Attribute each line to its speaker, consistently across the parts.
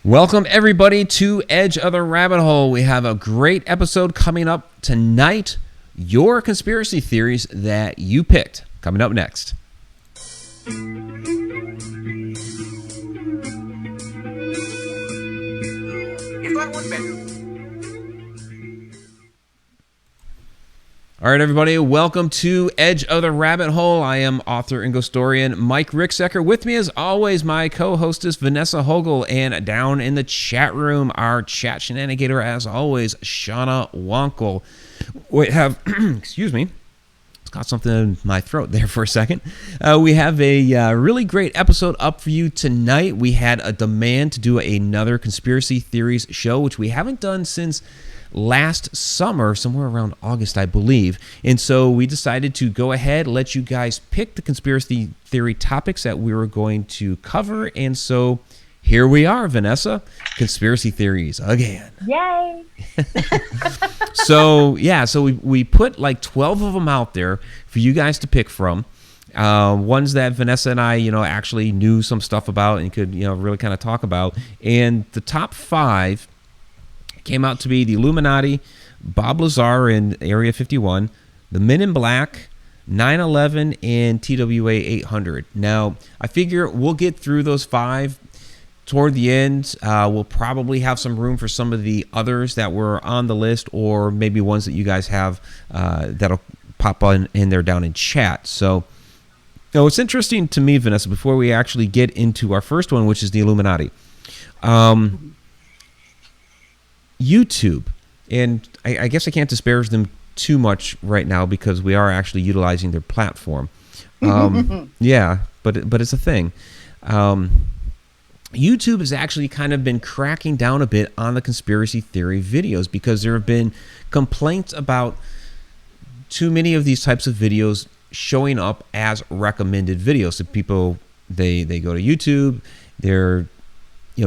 Speaker 1: Welcome, everybody, to Edge of the Rabbit Hole. We have a great episode coming up tonight. Your conspiracy theories that you picked. Coming up next. All right, everybody, welcome to Edge of the Rabbit Hole. I am author and ghostorian Mike Ricksecker. With me, as always, my co-hostess Vanessa Hogle, and down in the chat room, our chat Shananigator, as always, Shana Wankel. We have, excuse me, it's got something in my throat there for a second. We have a really great episode up for you tonight. We had a demand to do another conspiracy theories show, which we haven't done since last summer, somewhere around August, I believe. And so we decided to go ahead, let you guys pick the conspiracy theory topics that we were going to cover. And so here we are, Vanessa, conspiracy theories again.
Speaker 2: Yay!
Speaker 1: So we put like 12 of them out there for you guys to pick from. Ones that Vanessa and I, actually knew some stuff about and could, really kind of talk about. And the top 5 came out to be the Illuminati, Bob Lazar and Area 51, the Men in Black, 9/11, and TWA 800. Now, I figure we'll get through those 5 toward the end. We'll probably have some room for some of the others that were on the list, or maybe ones that you guys have that'll pop on in there down in chat. So, it's interesting to me, Vanessa, before we actually get into our first one, which is the Illuminati. YouTube, and I guess I can't disparage them too much right now because we are actually utilizing their platform. Yeah, but it's a thing. YouTube has actually kind of been cracking down a bit on the conspiracy theory videos because there have been complaints about too many of these types of videos showing up as recommended videos. So people, they go to YouTube, they're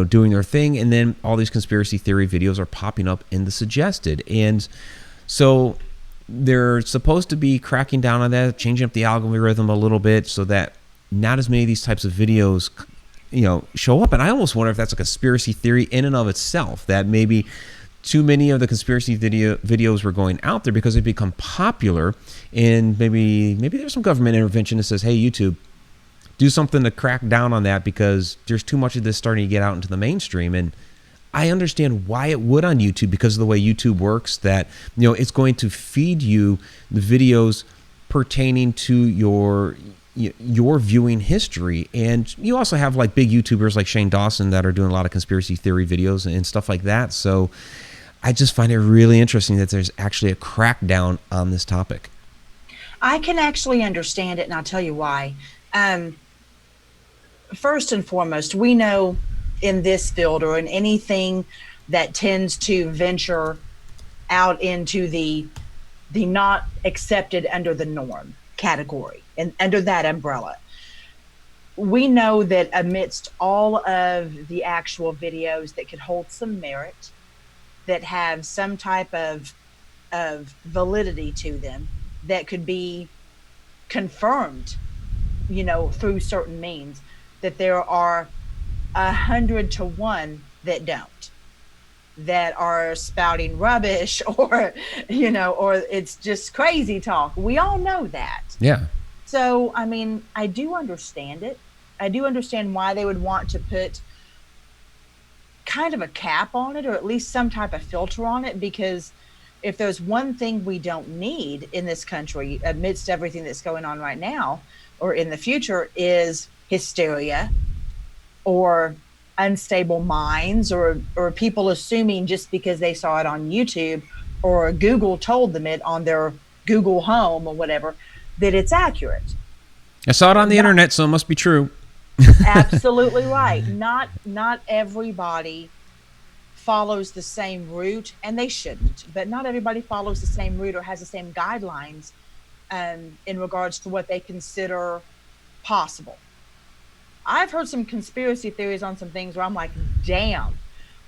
Speaker 1: doing their thing, and then all these conspiracy theory videos are popping up in the suggested. And so they're supposed to be cracking down on that, changing up the algorithm a little bit so that not as many of these types of videos, show up. And I almost wonder if that's a conspiracy theory in and of itself, that maybe too many of the conspiracy videos were going out there because they become popular, and maybe there's some government intervention that says, hey, YouTube, do something to crack down on that because there's too much of this starting to get out into the mainstream. And I understand why it would on YouTube because of the way YouTube works, that it's going to feed you the videos pertaining to your viewing history. And you also have like big YouTubers like Shane Dawson that are doing a lot of conspiracy theory videos and stuff like that. So I just find it really interesting that there's actually a crackdown on this topic.
Speaker 2: I can actually understand it, and I'll tell you why. First and foremost, we know in this field or in anything that tends to venture out into the not accepted under the norm category and under that umbrella, we know that amidst all of the actual videos that could hold some merit, that have some type of validity to them, that could be confirmed through certain means, that there are 100 to 1 that don't, that are spouting rubbish or it's just crazy talk. We all know that.
Speaker 1: Yeah.
Speaker 2: So, I do understand it. I do understand why they would want to put kind of a cap on it, or at least some type of filter on it, because if there's one thing we don't need in this country amidst everything that's going on right now or in the future is hysteria or unstable minds or people assuming just because they saw it on YouTube or Google told them it on their Google Home or whatever, that it's accurate.
Speaker 1: I saw it on the internet, so it must be true.
Speaker 2: Absolutely right. Not everybody follows the same route, and they shouldn't, but not everybody follows the same route or has the same guidelines in regards to what they consider possible. I've heard some conspiracy theories on some things where I'm like, damn,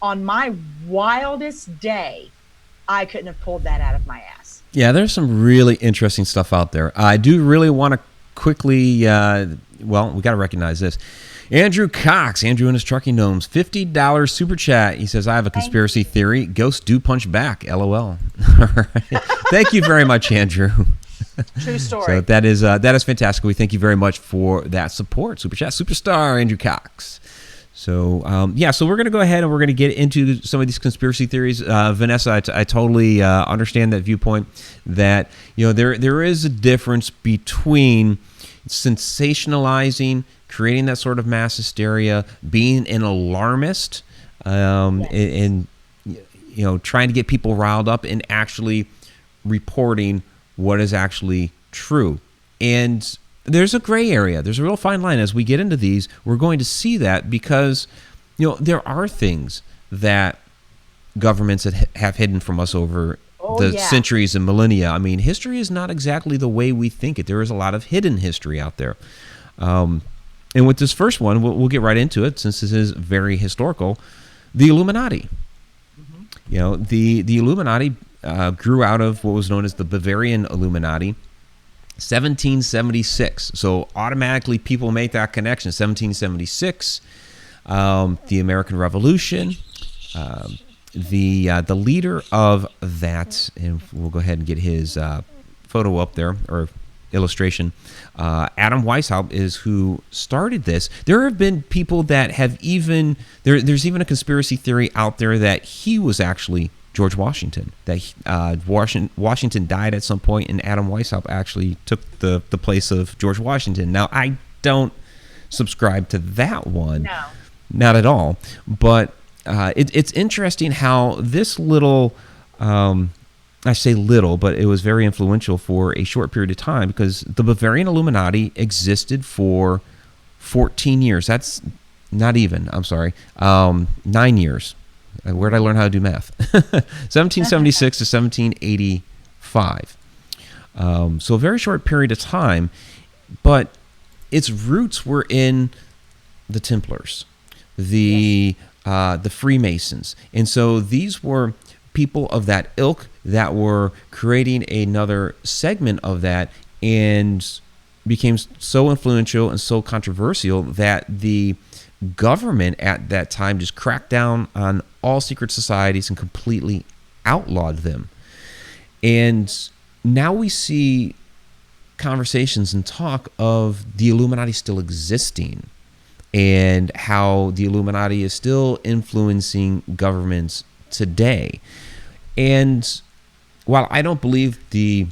Speaker 2: on my wildest day, I couldn't have pulled that out of my ass.
Speaker 1: Yeah, there's some really interesting stuff out there. I do really want to quickly, we got to recognize this. Andrew Cox, Andrew and his trucking gnomes, $50 super chat. He says, I have a conspiracy theory. Ghosts do punch back. LOL. All right. Thank you very much, Andrew.
Speaker 2: True story.
Speaker 1: So that is fantastic. We thank you very much for that support. Super chat superstar, Andrew Cox. So, so we're going to go ahead and we're going to get into some of these conspiracy theories. Vanessa, I totally understand that viewpoint that, there is a difference between sensationalizing, creating that sort of mass hysteria, being an alarmist, and trying to get people riled up, and actually reporting what is actually true. And there's a gray area. There's a real fine line. As we get into these, we're going to see that because, there are things that governments have hidden from us over centuries and millennia. I mean, history is not exactly the way we think it. There is a lot of hidden history out there. And with this first one, we'll get right into it since this is very historical. The Illuminati. Mm-hmm. The Illuminati grew out of what was known as the Bavarian Illuminati, 1776. So automatically people make that connection. 1776, the American Revolution, the leader of that, and we'll go ahead and get his photo up there, or illustration. Adam Weishaupt is who started this. There have been people that have there's even a conspiracy theory out there that he was actually George Washington, that Washington died at some point, and Adam Weishaupt actually took the place of George Washington. Now, I don't subscribe to that one. No. Not at all. But it's interesting how this little, I say little, but it was very influential for a short period of time, because the Bavarian Illuminati existed for 14 years. That's not even, 9 years. Where did I learn how to do math? 1776 to 1785. So a very short period of time, but its roots were in the Templars, the Freemasons. And so these were people of that ilk that were creating another segment of that, and became so influential and so controversial that the government at that time just cracked down on all secret societies and completely outlawed them. And now we see conversations and talk of the Illuminati still existing, and how the Illuminati is still influencing governments today. And while I don't believe the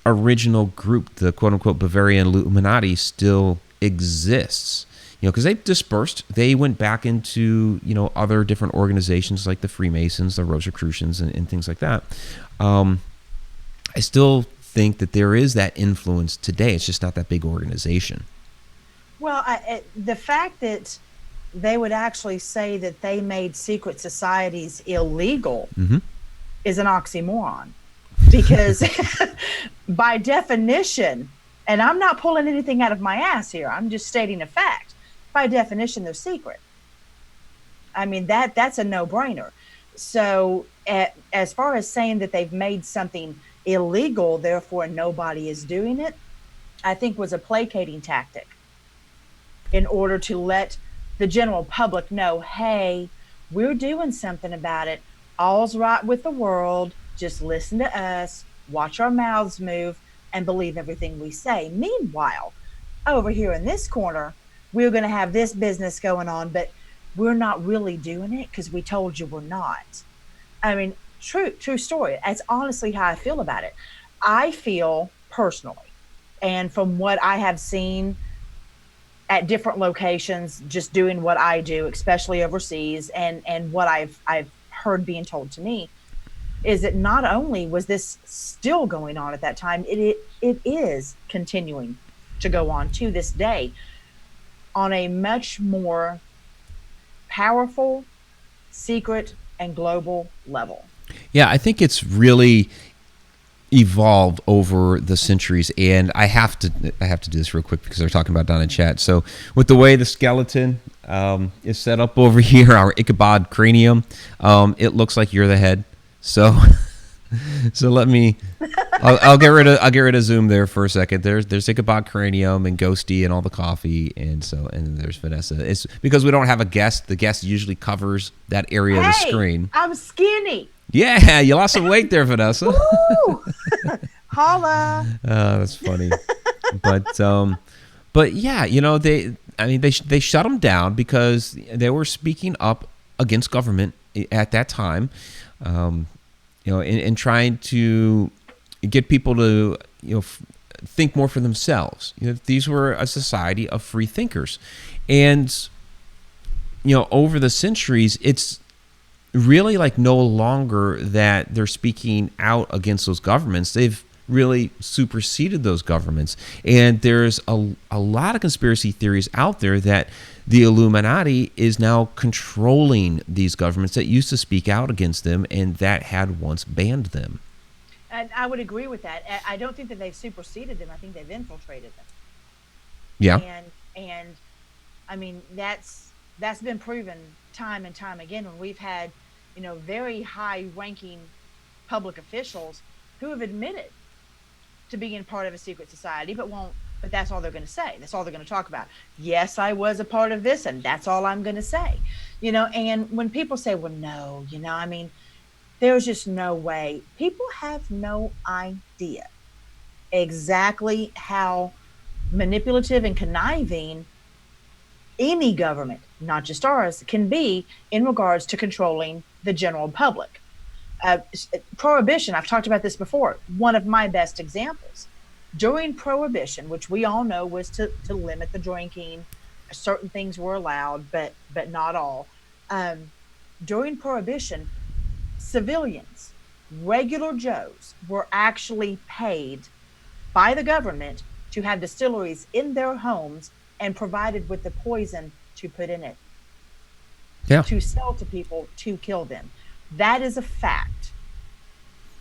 Speaker 1: original group, the quote-unquote Bavarian Illuminati, still exists, because they dispersed. They went back into, other different organizations like the Freemasons, the Rosicrucians, and things like that. I still think that there is that influence today. It's just not that big organization.
Speaker 2: Well, the fact that they would actually say that they made secret societies illegal is an oxymoron. Because by definition, and I'm not pulling anything out of my ass here, I'm just stating a fact. By definition, they're secret. I mean, that's a no-brainer. So as far as saying that they've made something illegal, therefore nobody is doing it, I think was a placating tactic in order to let the general public know, hey, we're doing something about it. All's right with the world. Just listen to us, watch our mouths move, and believe everything we say. Meanwhile, over here in this corner, we're going to have this business going on, but we're not really doing it because we told you we're not. I mean, true story. That's honestly how I feel about it. I feel personally, and from what I have seen at different locations, just doing what I do, especially overseas, and what I've heard being told to me, is that not only was this still going on at that time, it is continuing to go on to this day on a much more powerful, secret, and global level.
Speaker 1: Yeah, I think it's really evolved over the centuries, and I have to do this real quick because they're talking about down in chat. So with the way the skeleton is set up over here, our Ichabod cranium, it looks like you're the head. So So let me. I'll get rid of Zoom there for a second. There's Ichabod Cranium and Ghosty and all the coffee, and there's Vanessa. It's because we don't have a guest. The guest usually covers that area of the screen.
Speaker 2: I'm skinny.
Speaker 1: Yeah, you lost some weight there, Vanessa.
Speaker 2: Holla.
Speaker 1: That's funny. But yeah, they shut them down because they were speaking up against government at that time. And trying to get people to, think more for themselves. These were a society of free thinkers. And, over the centuries, it's really like no longer that they're speaking out against those governments. They've really superseded those governments. And there's a lot of conspiracy theories out there that the Illuminati is now controlling these governments that used to speak out against them and that had once banned them.
Speaker 2: And I would agree with that. I don't think that they've superseded them. I think they've infiltrated them.
Speaker 1: Yeah.
Speaker 2: And I mean, that's been proven time and time again when we've had, very high-ranking public officials who have admitted to being part of a secret society, but that's all they're going to say. That's all they're going to talk about. Yes, I was a part of this, and that's all I'm going to say. And when people say, well, no, there's just no way. People have no idea exactly how manipulative and conniving any government, not just ours, can be in regards to controlling the general public. Prohibition, I've talked about this before, one of my best examples. During Prohibition, which we all know was to limit the drinking, certain things were allowed, but not all. During Prohibition, civilians, regular Joes, were actually paid by the government to have distilleries in their homes and provided with the poison to put in it.
Speaker 1: Yeah.
Speaker 2: To sell to people to kill them. That is a fact.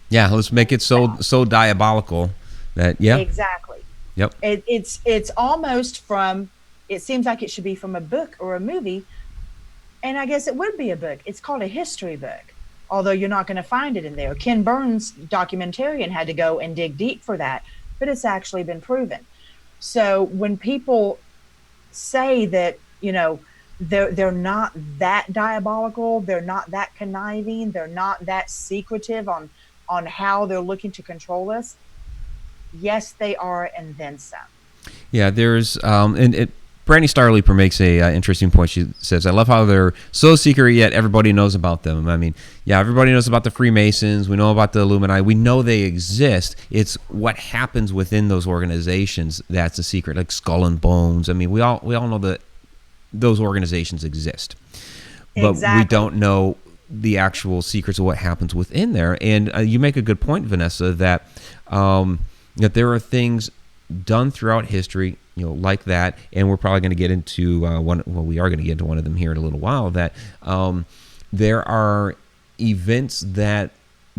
Speaker 1: Yeah, let's make it so diabolical that
Speaker 2: Exactly.
Speaker 1: Yep.
Speaker 2: It's almost from, it seems like it should be from a book or a movie, and I guess it would be a book. It's called a history book, although you're not going to find it in there. Ken Burns, documentarian, had to go and dig deep for that, but it's actually been proven. So when people say that, they're not that diabolical, they're not that conniving, they're not that secretive on how they're looking to control us, yes, they are, and then some.
Speaker 1: Yeah, there's Brandy Starleaper makes a interesting point. She says, "I love how they're so secret yet everybody knows about them." I mean, yeah, everybody knows about the Freemasons. We know about the Illuminati. We know they exist. It's what happens within those organizations that's a secret, like Skull and Bones. I mean, we all know that those organizations exist, but
Speaker 2: Exactly.
Speaker 1: we don't know the actual secrets of what happens within there. And you make a good point, Vanessa, that there are things done throughout history, like that, and we're probably going to get into we are going to get into one of them here in a little while, that there are events that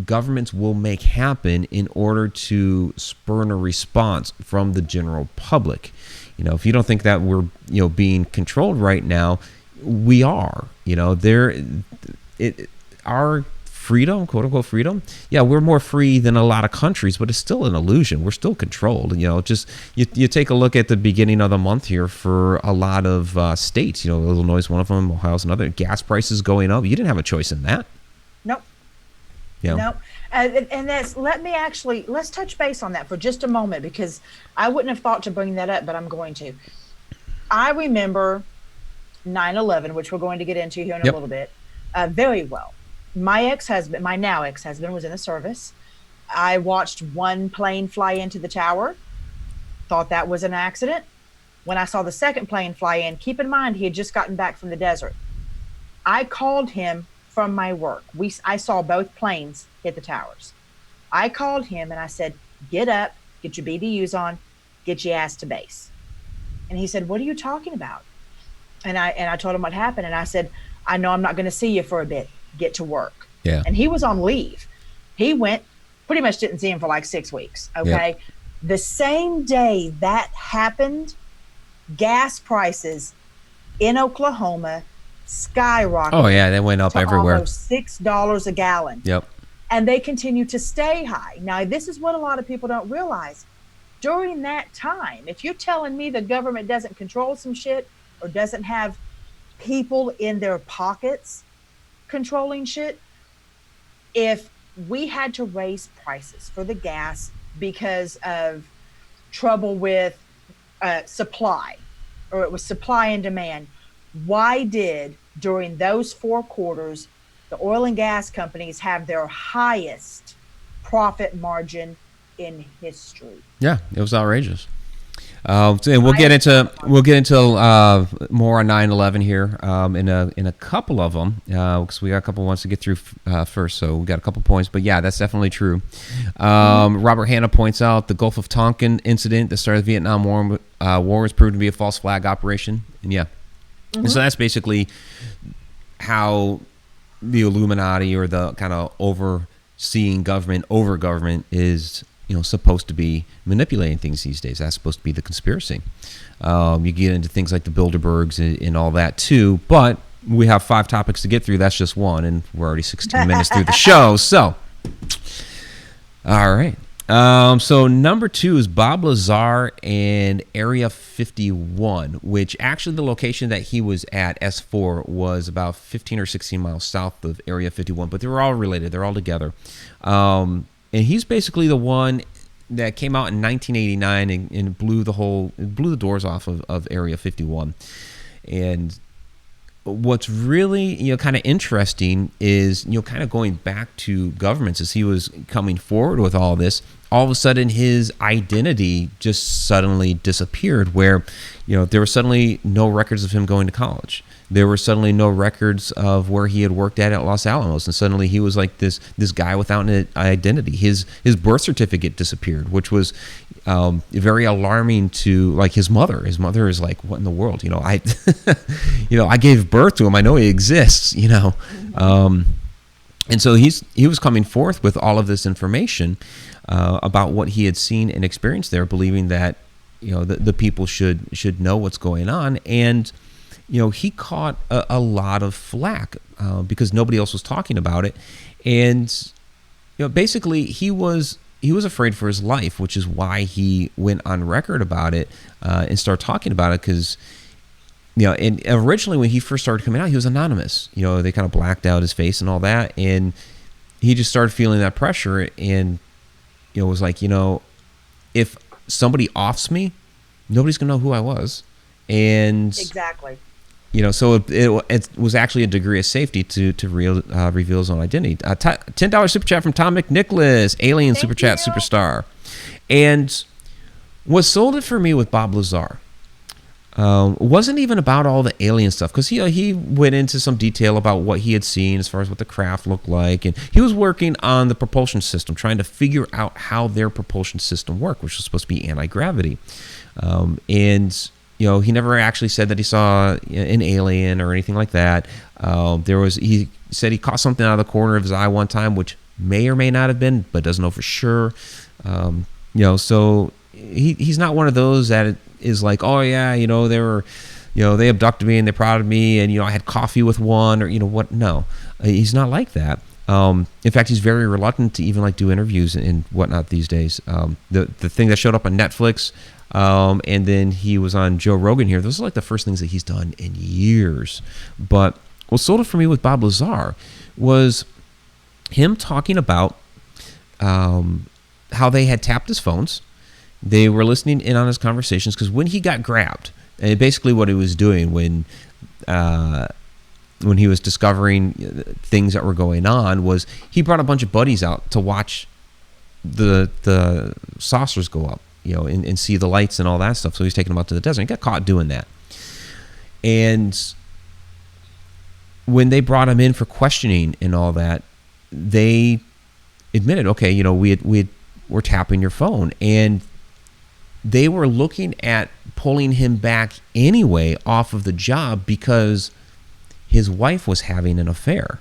Speaker 1: governments will make happen in order to spur a response from the general public. If you don't think that we're being controlled right now, we are. Our freedom, quote unquote freedom, yeah, we're more free than a lot of countries, but it's still an illusion. We're still controlled. Just you take a look at the beginning of the month here for a lot of states. Illinois is one of them, Ohio's another. Gas prices going up. You didn't have a choice in that.
Speaker 2: Nope.
Speaker 1: Yeah.
Speaker 2: Nope. And let's touch base on that for just a moment, because I wouldn't have thought to bring that up, but I'm going to. I remember 9/11, which we're going to get into here in a little bit, very well. My now ex-husband, was in the service. I watched one plane fly into the tower, thought that was an accident. When I saw the second plane fly in, keep in mind, he had just gotten back from the desert. I called him from my work. I saw both planes hit the towers. I called him and I said, get up, get your BDUs on, get your ass to base. And he said, what are you talking about? And I told him what happened. And I said, I know I'm not going to see you for a bit. Get to work.
Speaker 1: Yeah.
Speaker 2: And he was on leave. He went, pretty much didn't see him for like 6 weeks. Okay. Yep. The same day that happened, gas prices in Oklahoma skyrocketed.
Speaker 1: Oh yeah, they went up everywhere.
Speaker 2: Almost $6 a gallon.
Speaker 1: Yep.
Speaker 2: and they continue to stay high. Now, this is what a lot of people don't realize. During that time, if you're telling me the government doesn't control some shit or doesn't have people in their pockets controlling shit, if we had to raise prices for the gas because of trouble with supply, or it was supply and demand, why did during those 4 quarters the oil and gas companies have their highest profit margin in history?
Speaker 1: Yeah, it was outrageous. And we'll get into more on 9/11 here in a couple of them because we got a couple ones to get through first. So we got a couple points, but yeah, that's definitely true. Robert Hanna points out the Gulf of Tonkin incident, the start of the Vietnam War was proved to be a false flag operation, and yeah, and so that's basically how the Illuminati, or the kind of overseeing government over government, is supposed to be manipulating things these days. That's supposed to be the conspiracy. You get into things like the Bilderbergs and all that too, but we have 5 topics to get through. That's just one, and we're already 16 minutes through the show. So, all right. So number 2 is Bob Lazar and Area 51, which actually the location that he was at, S4, was about 15 or 16 miles south of Area 51, but they were all related. They're all together. And he's basically the one that came out in 1989 and blew the doors off of Area 51. And what's really kind of interesting is kind of going back to governments as he was coming forward with all this. All of a sudden, his identity just suddenly disappeared. Where there were suddenly no records of him going to college. There were suddenly no records of where he had worked at Los Alamos, and suddenly he was like this guy without an identity. His birth certificate disappeared, which was very alarming to like his mother. His mother is like, "What in the world? I I gave birth to him. I know he exists." And so he was coming forth with all of this information about what he had seen and experienced there, believing that the people should know what's going on. And he caught a lot of flack because nobody else was talking about it. And basically he was afraid for his life, which is why he went on record about it and started talking about it. Because and originally when he first started coming out, he was anonymous. They kind of blacked out his face and all that, and he just started feeling that pressure, and was like, if somebody offs me, nobody's gonna know who I was, and
Speaker 2: exactly.
Speaker 1: So it was actually a degree of safety to reveal his own identity. $10 super chat from Tom McNicholas, Alien
Speaker 2: Thank
Speaker 1: super chat
Speaker 2: you.
Speaker 1: superstar, and what sold it for me with Bob Lazar wasn't even about all the alien stuff, because he went into some detail about what he had seen as far as what the craft looked like, and he was working on the propulsion system, trying to figure out how their propulsion system worked, which was supposed to be anti-gravity. And he never actually said that he saw an alien or anything like that. He said he caught something out of the corner of his eye one time, which may or may not have been, but doesn't know for sure. So he's not one of those that is like, oh yeah, they were, they abducted me and they prodded me, and I had coffee with one, or what. No, he's not like that. In fact, he's very reluctant to even do interviews and whatnot these days. The thing that showed up on Netflix, and then he was on Joe Rogan here. Those are the first things that he's done in years. But what sold it for me with Bob Lazar was him talking about how they had tapped his phones. They were listening in on his conversations, because when he got grabbed, and basically what he was doing when he was discovering things that were going on, was he brought a bunch of buddies out to watch the saucers go up, and see the lights and all that stuff. So he's taking them out to the desert. He got caught doing that. And when they brought him in for questioning and all that, they admitted, okay, we're tapping your phone. And they were looking at pulling him back anyway off of the job because his wife was having an affair.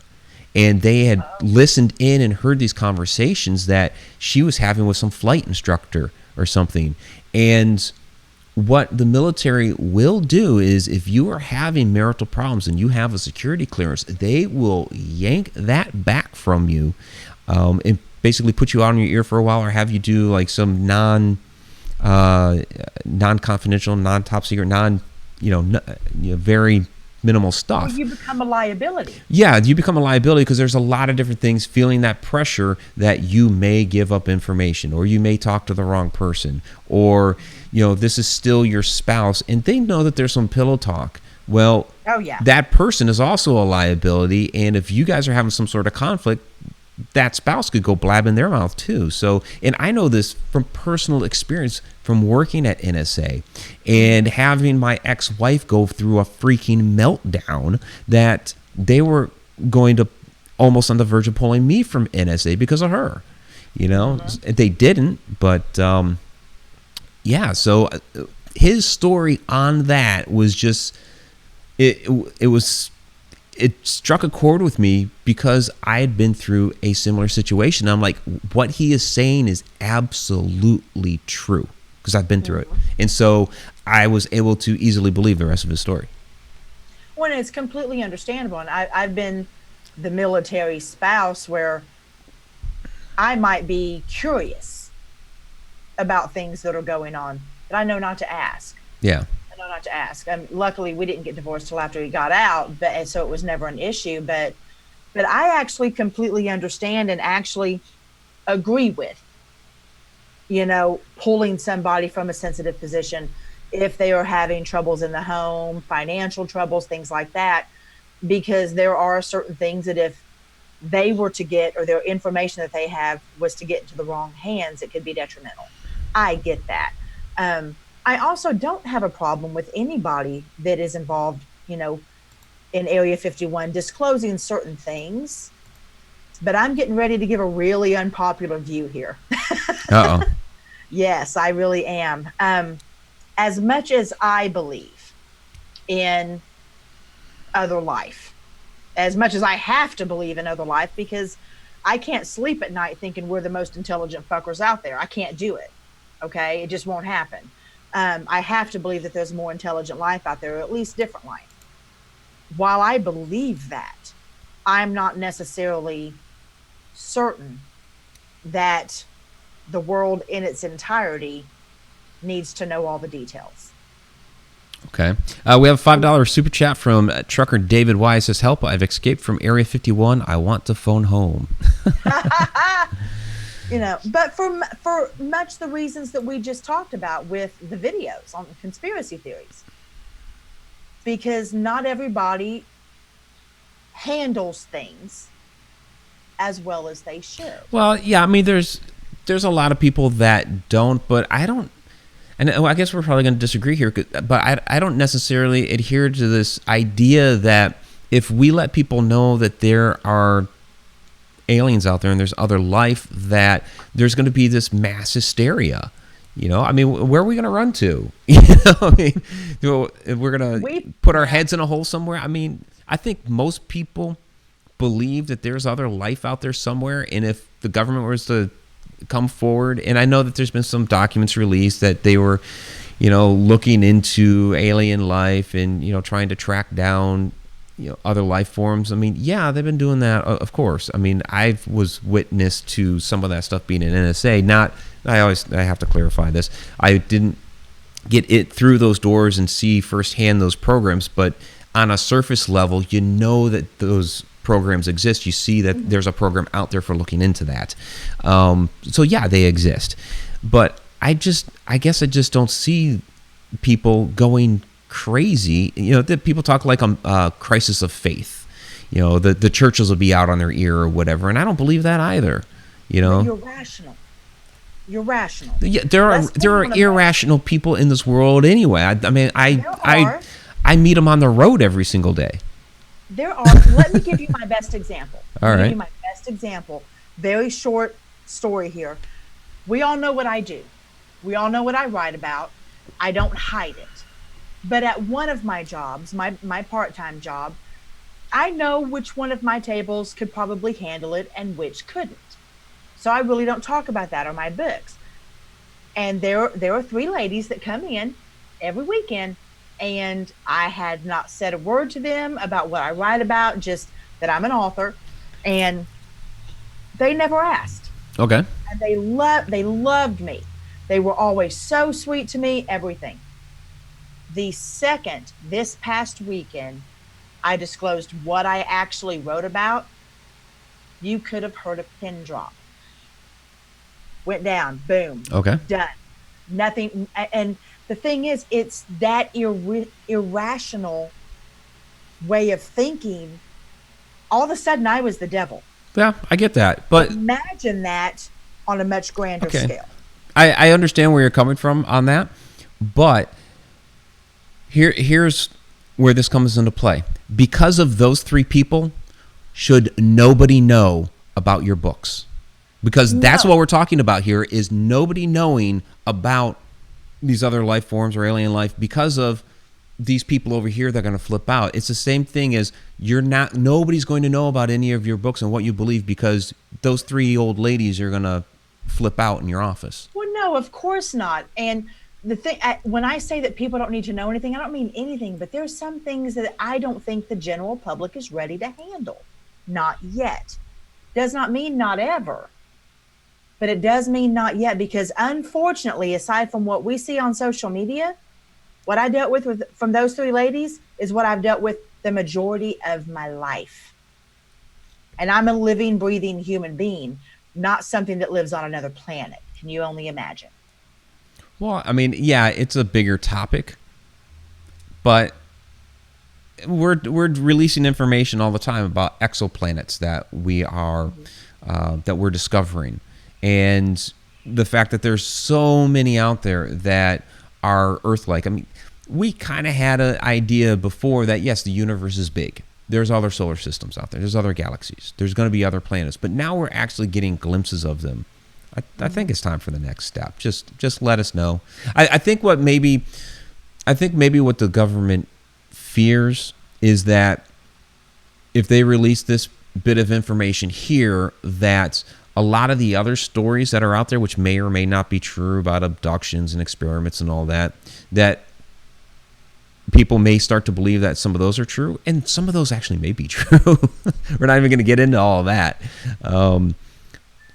Speaker 1: And they had listened in and heard these conversations that she was having with some flight instructor or something. And what the military will do is, if you are having marital problems and you have a security clearance, they will yank that back from you and basically put you out on your ear for a while, or have you do like some non-confidential, non-top secret, very minimal stuff.
Speaker 2: Well, you become a liability.
Speaker 1: Yeah, you become a liability because there's a lot of different things, feeling that pressure that you may give up information, or you may talk to the wrong person, or this is still your spouse and they know that there's some pillow talk. Well,
Speaker 2: oh yeah,
Speaker 1: that person is also a liability, and if you guys are having some sort of conflict, that spouse could go blab in their mouth too. So, and I know this from personal experience from working at NSA and having my ex-wife go through a freaking meltdown that they were going to almost on the verge of pulling me from NSA because of her. They didn't, but yeah. So his story on that was just it struck a chord with me because I had been through a similar situation. I'm like, what he is saying is absolutely true because I've been through it. And so I was able to easily believe the rest of his story.
Speaker 2: Well, it's completely understandable. And I've been the military spouse where I might be curious about things that are going on, but I know not to ask.
Speaker 1: Yeah.
Speaker 2: Not to ask. Luckily, we didn't get divorced till after he got out, and so it was never an issue. But I actually completely understand and actually agree with, pulling somebody from a sensitive position if they are having troubles in the home, financial troubles, things like that, because there are certain things that if they were to get, or their information that they have was to get into the wrong hands, it could be detrimental. I get that. I also don't have a problem with anybody that is involved, in Area 51 disclosing certain things, but I'm getting ready to give a really unpopular view here.
Speaker 1: Uh-oh.
Speaker 2: Yes, I really am. As much as I believe in other life, as much as I have to believe in other life, because I can't sleep at night thinking we're the most intelligent fuckers out there. I can't do it. Okay. It just won't happen. I have to believe that there's more intelligent life out there, or at least different life. While I believe that, I'm not necessarily certain that the world in its entirety needs to know all the details.
Speaker 1: Okay. We have a $5 super chat from trucker David Y. Says, help, I've escaped from Area 51. I want to phone home.
Speaker 2: But for much the reasons that we just talked about with the videos on conspiracy theories, because not everybody handles things as well as they should.
Speaker 1: Well, yeah, I mean, there's a lot of people that don't, but I don't, and I guess we're probably going to disagree here, but I don't necessarily adhere to this idea that if we let people know that there are aliens out there and there's other life, that there's going to be this mass hysteria. I mean, where are we going to run to? I mean, we're going to put our heads in a hole somewhere. I mean, I think most people believe that there's other life out there somewhere, and if the government was to come forward, and I know that there's been some documents released that they were, looking into alien life and, trying to track down other life forms. I mean, yeah, they've been doing that, of course. I mean, I was witness to some of that stuff being in NSA. I have to clarify this. I didn't get it through those doors and see firsthand those programs, but on a surface level, that those programs exist. You see that there's a program out there for looking into that. So yeah, they exist. But I guess I just don't see people going crazy. People talk like a crisis of faith. The churches will be out on their ear or whatever, and I don't believe that either.
Speaker 2: You're rational.
Speaker 1: Yeah, there are irrational people in this world anyway. I meet them on the road every single day.
Speaker 2: There are. Let me give you my best example.
Speaker 1: All right.
Speaker 2: Give you my best example. Very short story here. We all know what I do. We all know what I write about. I don't hide it. But at one of my jobs, my part-time job, I know which one of my tables could probably handle it and which couldn't. So I really don't talk about that on my books. And there are 3 ladies that come in every weekend, and I had not said a word to them about what I write about, just that I'm an author. And They never asked.
Speaker 1: Okay.
Speaker 2: And they loved me. They were always so sweet to me, everything. The second this past weekend I disclosed what I actually wrote about, you could have heard a pin drop. Went down, boom.
Speaker 1: Okay.
Speaker 2: Done. Nothing. And the thing is, it's that irrational way of thinking. All of a sudden, I was the devil.
Speaker 1: Yeah, I get that. But
Speaker 2: imagine that on a much grander scale.
Speaker 1: I understand where you're coming from on that, but here's where this comes into play. Because of those three people, should nobody know about your books? Because that's what we're talking about here, is nobody knowing about these other life forms or alien life because of these people over here that are going to flip out. It's the same thing as nobody's going to know about any of your books and what you believe because those three old ladies are going to flip out in your office.
Speaker 2: Well, no, of course not. And the thing, when I say that people don't need to know anything, I don't mean anything, but there's some things that I don't think the general public is ready to handle. Not yet. Does not mean not ever. But it does mean not yet, because unfortunately, aside from what we see on social media, what I dealt with from those three ladies is what I've dealt with the majority of my life. And I'm a living, breathing human being, not something that lives on another planet. Can you only imagine?
Speaker 1: Well, I mean, yeah, it's a bigger topic, but we're releasing information all the time about exoplanets that we're discovering. And the fact that there's so many out there that are Earth-like. I mean, we kind of had an idea before that, yes, the universe is big. There's other solar systems out there. There's other galaxies. There's going to be other planets. But now we're actually getting glimpses of them. I think it's time for the next step. Just let us know. I think maybe what the government fears is that if they release this bit of information here, that a lot of the other stories that are out there, which may or may not be true about abductions and experiments and all that, that people may start to believe that some of those are true, and some of those actually may be true. We're not even going to get into all that.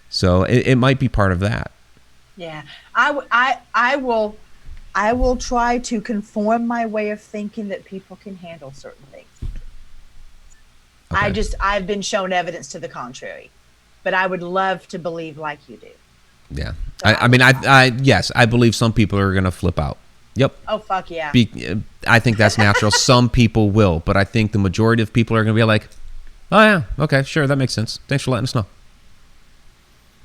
Speaker 1: So it might be part of that.
Speaker 2: Yeah, I will try to conform my way of thinking that people can handle certain things. Okay. I've been shown evidence to the contrary. But I would love to believe like you do.
Speaker 1: Yeah. So yes, I believe some people are going to flip out. Yep.
Speaker 2: Oh, fuck yeah.
Speaker 1: I think that's natural. Some people will, but I think the majority of people are going to be like, oh, yeah, okay, sure, that makes sense. Thanks for letting us know.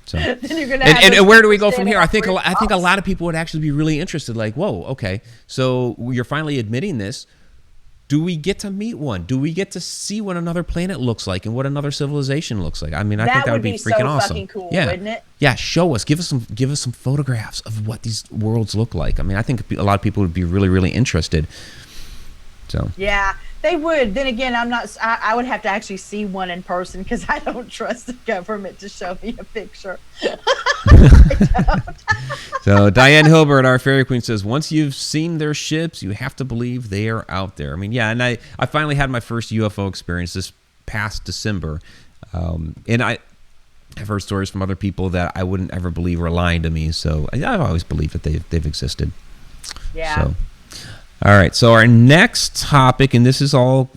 Speaker 1: So, and where do we go from here? I think a lot of people would actually be really interested, like, whoa, okay, so you're finally admitting this. Do we get to meet one? Do we get to see what another planet looks like and what another civilization looks like? I mean, I think that would be freaking awesome. That would be so fucking cool, wouldn't it? Yeah, show us. Give us some photographs of what these worlds look like. I mean, I think a lot of people would be really, really interested. So yeah,
Speaker 2: they would. Then again, I would have to actually see one in person because I don't trust the government to show me a picture. I don't.
Speaker 1: So Diane Hilbert, our fairy queen, says, once you've seen their ships, you have to believe they are out there. I mean, yeah, and I finally had my first UFO experience this past December. And I've heard stories from other people that I wouldn't ever believe were lying to me. So I've always believed that they've existed.
Speaker 2: Yeah.
Speaker 1: So, all right. So our next topic, and this is all,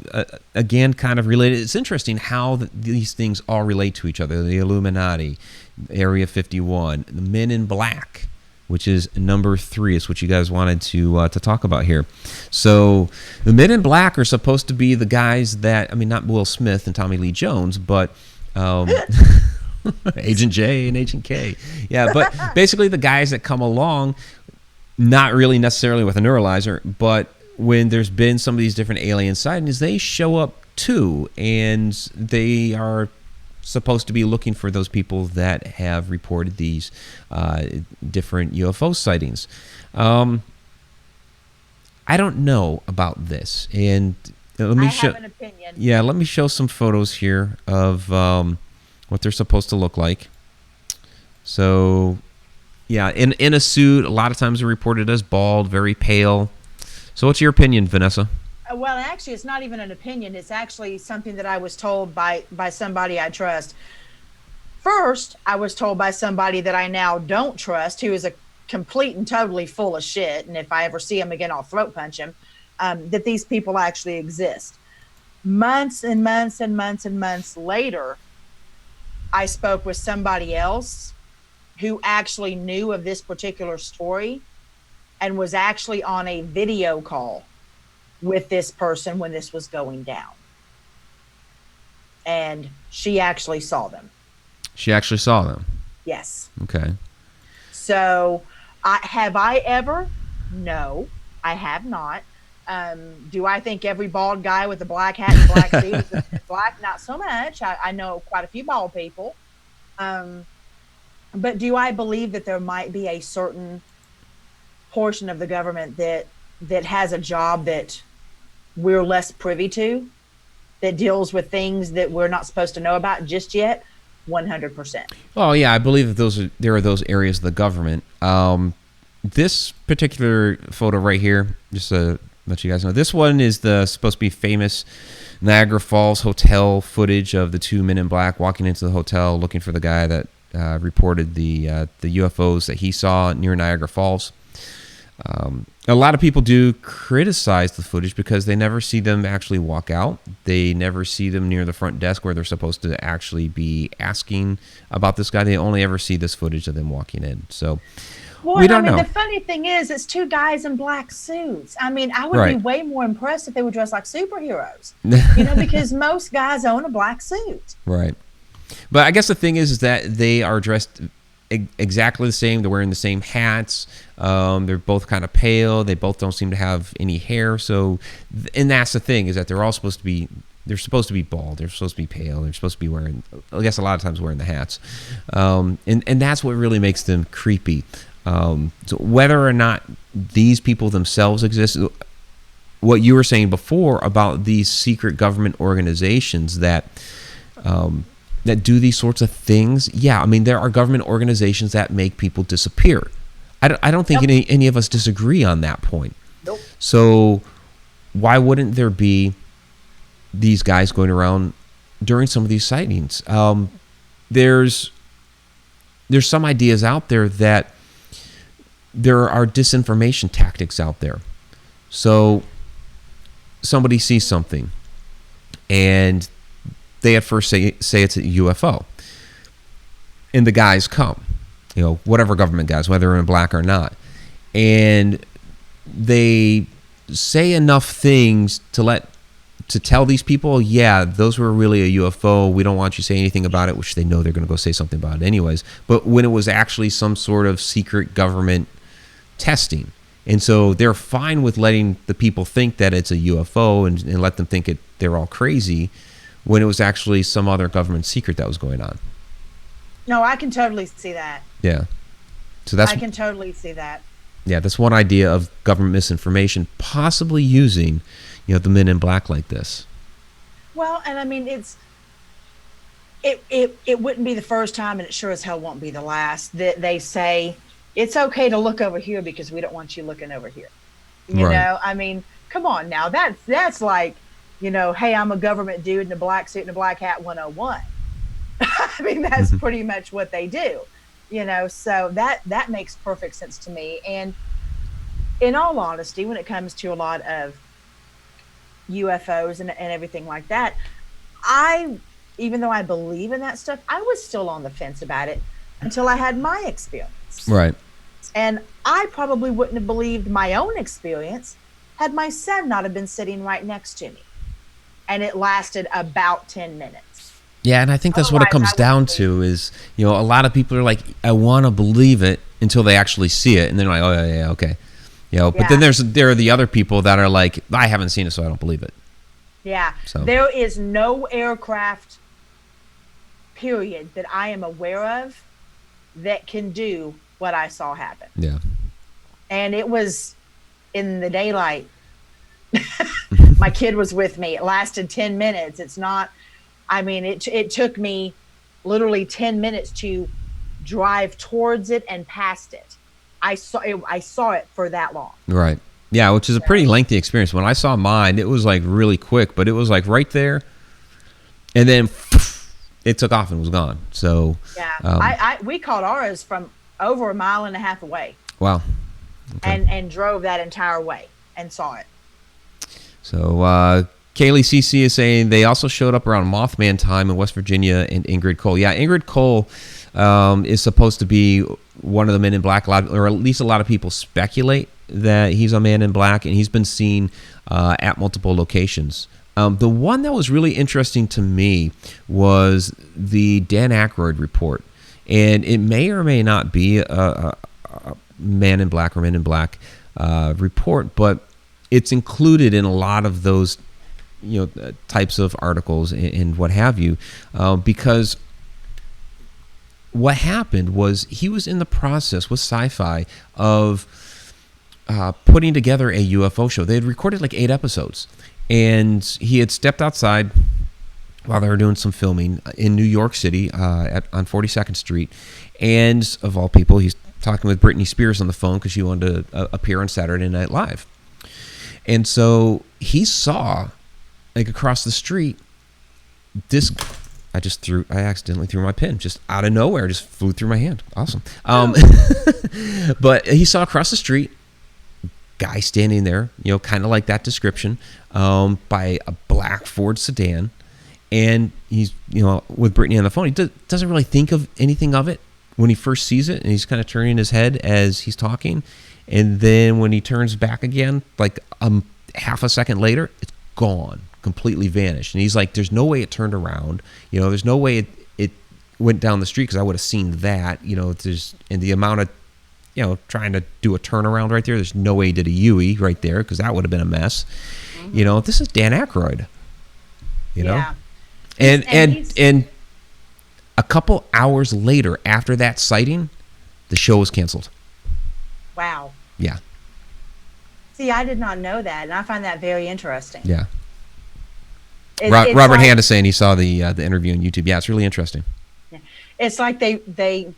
Speaker 1: again, kind of related. It's interesting how these things all relate to each other. The Illuminati, Area 51, the Men in Black, which is number 3, is what you guys wanted to talk about here. So the Men in Black are supposed to be the guys that, I mean, not Will Smith and Tommy Lee Jones, but Agent J and Agent K. Yeah, but basically the guys that come along, not really necessarily with a neuralizer, but when there's been some of these different alien sightings, they show up too, and they are supposed to be looking for those people that have reported these different UFO sightings. I don't know about this, and let me
Speaker 2: have an opinion.
Speaker 1: Yeah, let me show some photos here of what they're supposed to look like. So, yeah, in a suit. A lot of times they're reported as bald, very pale. So, what's your opinion, Vanessa?
Speaker 2: Well, actually, it's not even an opinion. It's actually something that I was told by somebody I trust. First, I was told by somebody that I now don't trust, who is a complete and totally full of shit. And if I ever see him again, I'll throat punch him, that these people actually exist. Months and months and months and months later, I spoke with somebody else who actually knew of this particular story and was actually on a video call with this person when this was going down. And she actually saw them.
Speaker 1: She actually saw them?
Speaker 2: Yes.
Speaker 1: Okay.
Speaker 2: So, have I ever? No, I have not. Do I think every bald guy with a black hat and black suit is black? Not so much. I know quite a few bald people. But do I believe that there might be a certain portion of the government that has a job that we're less privy to, that deals with things that we're not supposed to know about just yet? 100%.
Speaker 1: Oh yeah, I believe that there are those areas of the government. This particular photo right here, just to let you guys know, this one is the supposed to be famous Niagara Falls hotel footage of the two men in black walking into the hotel looking for the guy that reported the UFOs that he saw near Niagara Falls. A lot of people do criticize the footage because they never see them actually walk out. They never see them near the front desk where they're supposed to actually be asking about this guy. They only ever see this footage of them walking in. So we don't know.
Speaker 2: The funny thing is, it's two guys in black suits. I mean, I would be way more impressed if they were dressed like superheroes, because most guys own a black suit.
Speaker 1: Right. But I guess the thing is that they are dressed exactly the same. They're wearing the same hats. They're both kind of pale. They both don't seem to have any hair. So, and that's the thing, is that they're all supposed to be, they're supposed to be bald. They're supposed to be pale. They're supposed to be wearing, I guess a lot of times wearing the hats. And that's what really makes them creepy. So whether or not these people themselves exist, what you were saying before about these secret government organizations that do these sorts of things. Yeah, I mean, there are government organizations that make people disappear. I don't think any of us disagree on that point.
Speaker 2: Nope.
Speaker 1: So why wouldn't there be these guys going around during some of these sightings? There's some ideas out there that there are disinformation tactics out there. So somebody sees something and they at first say it's a UFO. And the guys come, whatever government guys, whether in black or not. And they say enough things to tell these people, yeah, those were really a UFO. We don't want you to say anything about it, which they know they're going to go say something about it anyways. But when it was actually some sort of secret government testing. And so they're fine with letting the people think that it's a UFO and let them think they're all crazy, when it was actually some other government secret that was going on.
Speaker 2: No, I can totally see that.
Speaker 1: Yeah. So I
Speaker 2: can totally see that.
Speaker 1: Yeah, that's one idea of government misinformation, possibly using, the men in black like this.
Speaker 2: Well, and I mean, it wouldn't be the first time, and it sure as hell won't be the last, that they say it's okay to look over here because we don't want you looking over here. You know, I mean, come on now. That's like, hey, I'm a government dude in a black suit and a black hat 101. I mean, that's pretty much what they do, so that makes perfect sense to me. And in all honesty, when it comes to a lot of UFOs and everything like that, even though I believe in that stuff, I was still on the fence about it until I had my experience.
Speaker 1: Right.
Speaker 2: And I probably wouldn't have believed my own experience had my son not have been sitting right next to me. And it lasted about 10 minutes.
Speaker 1: Yeah, and I think that's what it comes down to is, a lot of people are like, I want to believe it until they actually see it. And then like, oh, yeah, okay. But then there are the other people that are like, I haven't seen it, so I don't believe it.
Speaker 2: Yeah. So there is no aircraft, period, that I am aware of that can do what I saw happen.
Speaker 1: Yeah.
Speaker 2: And it was in the daylight. My kid was with me. It lasted 10 minutes. It's not, I mean, it took me literally 10 minutes to drive towards it and past it. I saw it for that long. Right.
Speaker 1: Yeah, which is a pretty lengthy experience. When I saw mine, it was like really quick, but it was like right there. And then it took off and was gone. So
Speaker 2: yeah, we caught ours from over 1.5 miles away.
Speaker 1: Wow. Okay.
Speaker 2: And drove that entire way and saw it.
Speaker 1: So Kaylee CC is saying they also showed up around Mothman time in West Virginia and Ingrid Cole. Yeah, Ingrid Cole is supposed to be one of the men in black, or at least a lot of people speculate that he's a man in black, and he's been seen at multiple locations. The one that was really interesting to me was the Dan Aykroyd report, and it may or may not be a man in black or men in black report, but it's included in a lot of those types of articles and what have you, because what happened was he was in the process with Sci-Fi of putting together a UFO show. They had recorded like 8 episodes, and he had stepped outside while they were doing some filming in New York City on 42nd Street, and of all people, he's talking with Britney Spears on the phone because she wanted to appear on Saturday Night Live. And so he saw, like across the street, this. I accidentally threw my pen just out of nowhere. Just flew through my hand. Awesome. But he saw across the street, guy standing there, kind of like that description, by a black Ford sedan, and he's, with Brittany on the phone. He doesn't really think of anything of it when he first sees it, and he's kind of turning his head as he's talking, and then when he turns back again, like half a second later, it's gone, completely vanished. And he's like, there's no way it turned around, there's no way it went down the street, because I would have seen that, and the amount of trying to do a turnaround right there's no way he did a UE right there, because that would have been a mess. Mm-hmm. This is Dan Aykroyd,
Speaker 2: Yeah.
Speaker 1: And a couple hours later after that sighting, the show was canceled.
Speaker 2: Wow.
Speaker 1: Yeah.
Speaker 2: See, I did not know that, and I find that very interesting.
Speaker 1: Yeah. Robert Hand is saying he saw the interview on YouTube. Yeah, it's really interesting.
Speaker 2: Yeah. It's like they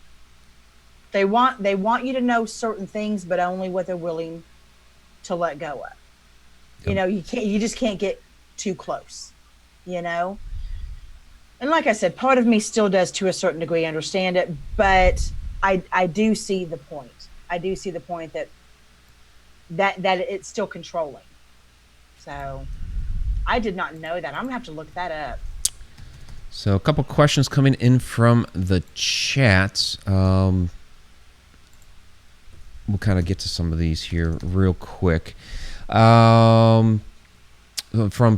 Speaker 2: want you to know certain things, but only what they're willing to let go of. Yep. You just can't get too close. And like I said, part of me still does, to a certain degree, understand it, but I do see the point. I do see the point that it's still controlling. So I did not know that. I'm gonna have to look that up.
Speaker 1: So a couple questions coming in from the chat. We'll kind of get to some of these here real quick. From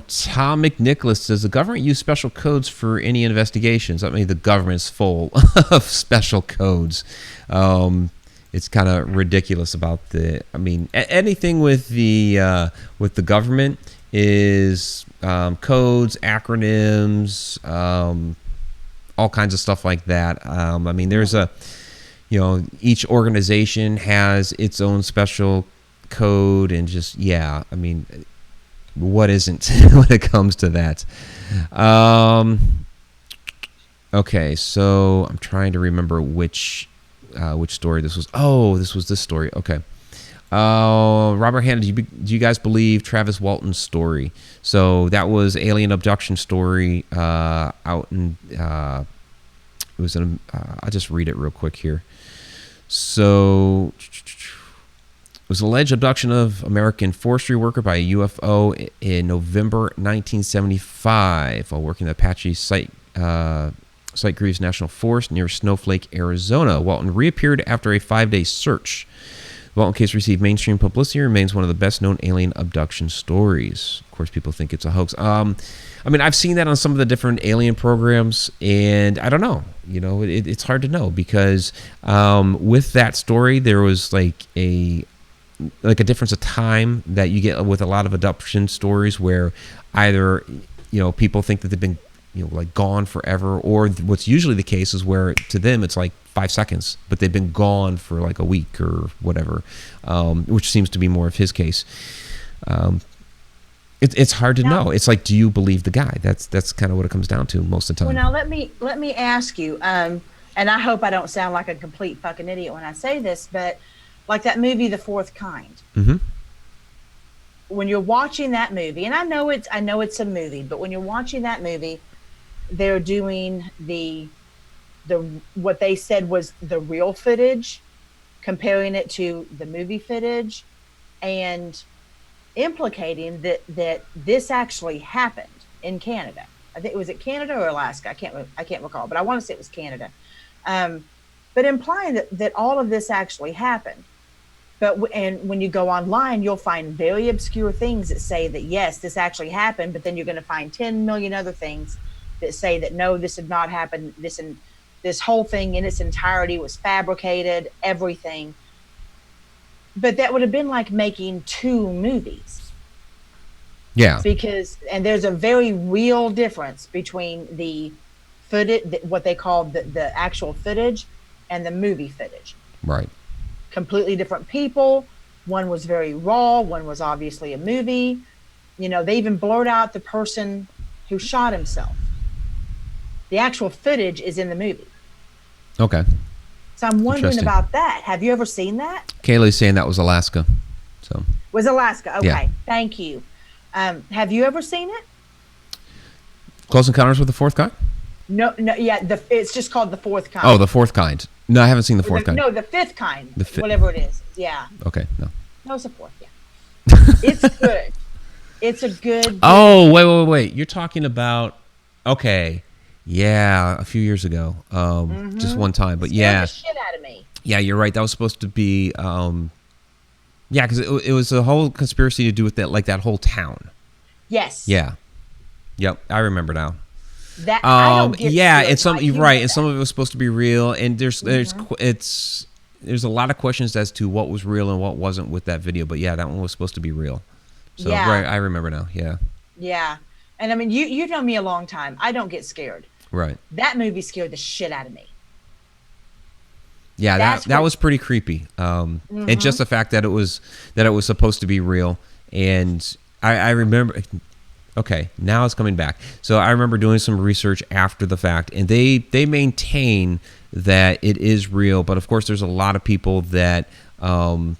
Speaker 1: Tom McNicholas, says the government use special codes for any investigations? I mean, the government's full of special codes. It's kind of ridiculous about anything with the government is codes, acronyms, all kinds of stuff like that. There's each organization has its own special code, and just, what isn't when it comes to that? Okay, so I'm trying to remember which story this was. Oh, this was this story. Okay. Robert Hanna, do you guys believe Travis Walton's story? So that was alien abduction story out in. It was in. I'll just read it real quick here. So it was alleged abduction of American forestry worker by a UFO in November 1975 while working the Apache Site Greaves National Forest near Snowflake, Arizona. Walton reappeared after a 5-day search. The Walton case received mainstream publicity and remains one of the best-known alien abduction stories. Of course, people think it's a hoax. I've seen that on some of the different alien programs, and I don't know. It's hard to know, because with that story, there was like a difference of time that you get with a lot of abduction stories, where either people think that they've been gone forever, or what's usually the case is where to them it's like 5 seconds, but they've been gone for like a week or whatever, which seems to be more of his case. It's hard to know. It's like, do you believe the guy? That's kind of what it comes down to most of the time.
Speaker 2: Well, now let me ask you, and I hope I don't sound like a complete fucking idiot when I say this, but like that movie, The Fourth Kind.
Speaker 1: Mm-hmm.
Speaker 2: When you're watching that movie, and I know it's a movie, but when you're watching that movie, they're doing the what they said was the real footage, comparing it to the movie footage, and implicating that this actually happened in Canada. I think, was it Canada or Alaska? I can't recall, but I want to say it was Canada. Um, but implying that all of this actually happened. And when you go online, you'll find very obscure things that say that yes, this actually happened, but then you're going to find 10 million other things that say that no, this did not happen. This whole thing in its entirety was fabricated, everything. But that would have been like making two movies.
Speaker 1: Yeah.
Speaker 2: And there's a very real difference between the footage, what they call the actual footage, and the movie footage.
Speaker 1: Right.
Speaker 2: Completely different people. One was very raw. One was obviously a movie. They even blurred out the person who shot himself. The actual footage is in the movie.
Speaker 1: Okay.
Speaker 2: So I'm wondering about that. Have you ever seen that?
Speaker 1: Kayleigh's saying that was Alaska. So.
Speaker 2: Was Alaska. Okay.
Speaker 1: Yeah.
Speaker 2: Thank you. Have you ever seen it?
Speaker 1: Close Encounters with the Fourth Kind?
Speaker 2: No. Yeah. It's just called The Fourth Kind.
Speaker 1: Oh, The Fourth Kind. No, I haven't seen The Fourth Kind.
Speaker 2: No, The Fifth Kind. Whatever it is. Yeah.
Speaker 1: Okay. No.
Speaker 2: No, it's the fourth. Yeah. It's good. It's a good.
Speaker 1: Oh, wait. You're talking about. Okay. Yeah, a few years ago. Just one time, but yeah.
Speaker 2: Scared the shit out of me.
Speaker 1: Yeah, you're right. That was supposed to be. Yeah, because it was a whole conspiracy to do with that whole town.
Speaker 2: Yes.
Speaker 1: Yeah. Yep, I remember now.
Speaker 2: That I don't get
Speaker 1: you're right, and some of it was supposed to be real, and there's a lot of questions as to what was real and what wasn't with that video. But yeah, that one was supposed to be real. So
Speaker 2: yeah.
Speaker 1: Right, I remember now. Yeah.
Speaker 2: Yeah, and I mean, you've known me a long time. I don't get scared.
Speaker 1: Right.
Speaker 2: That movie scared the shit out of me.
Speaker 1: Yeah, that was pretty creepy. And just the fact that it was supposed to be real, and I remember. Okay, now it's coming back. So I remember doing some research after the fact, and they maintain that it is real, but of course there's a lot of people that are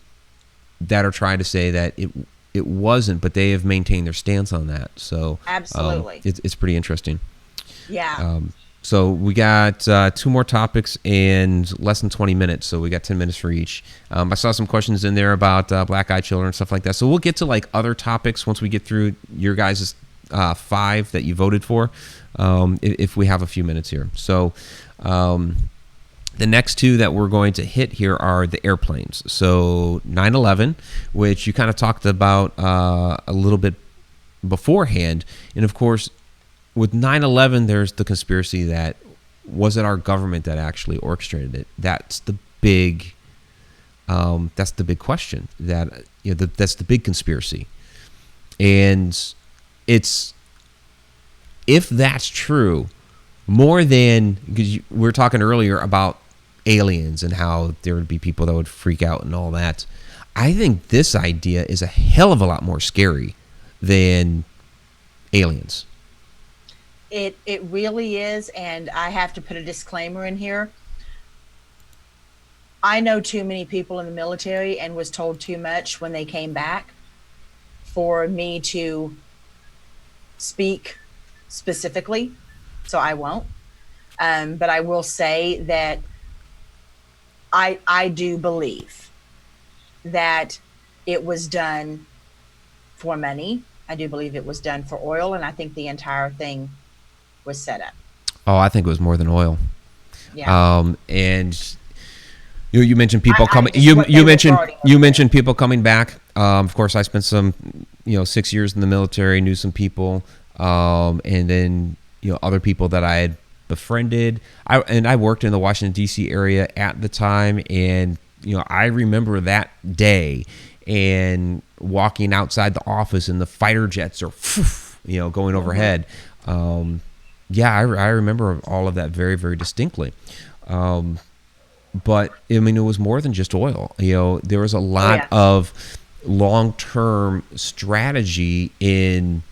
Speaker 1: trying to say that it wasn't, but they have maintained their stance on that. So
Speaker 2: absolutely,
Speaker 1: it's pretty interesting.
Speaker 2: Yeah.
Speaker 1: So we got 2 more topics and less than 20 minutes, so we got 10 minutes for each. I saw some questions in there about black-eyed children and stuff like that. So we'll get to like other topics once we get through your guys' 5 that you voted for, if we have a few minutes here. So the next 2 that we're going to hit here are the airplanes. So 9/11, which you kind of talked about a little bit beforehand, and of course, with 9/11, there's the conspiracy that was it our government that actually orchestrated it? That's the big question. That's the big conspiracy, and it's if that's true, more than because we were talking earlier about aliens and how there would be people that would freak out and all that. I think this idea is a hell of a lot more scary than aliens.
Speaker 2: It really is, and I have to put a disclaimer in here. I know too many people in the military and was told too much when they came back for me to speak specifically, so I won't. But I will say that I do believe that it was done for money. I do believe it was done for oil, and I think the entire thing was set up.
Speaker 1: Oh, I think it was more than oil.
Speaker 2: Yeah.
Speaker 1: And you mentioned people coming. You mentioned people coming back. Of course, I spent some 6 years in the military, knew some people, and then other people that I had befriended. I worked in the Washington D.C. area at the time, and I remember that day and walking outside the office, and the fighter jets are going overhead. I remember all of that very, very distinctly. But I mean, it was more than just oil. There was a lot of long-term strategy in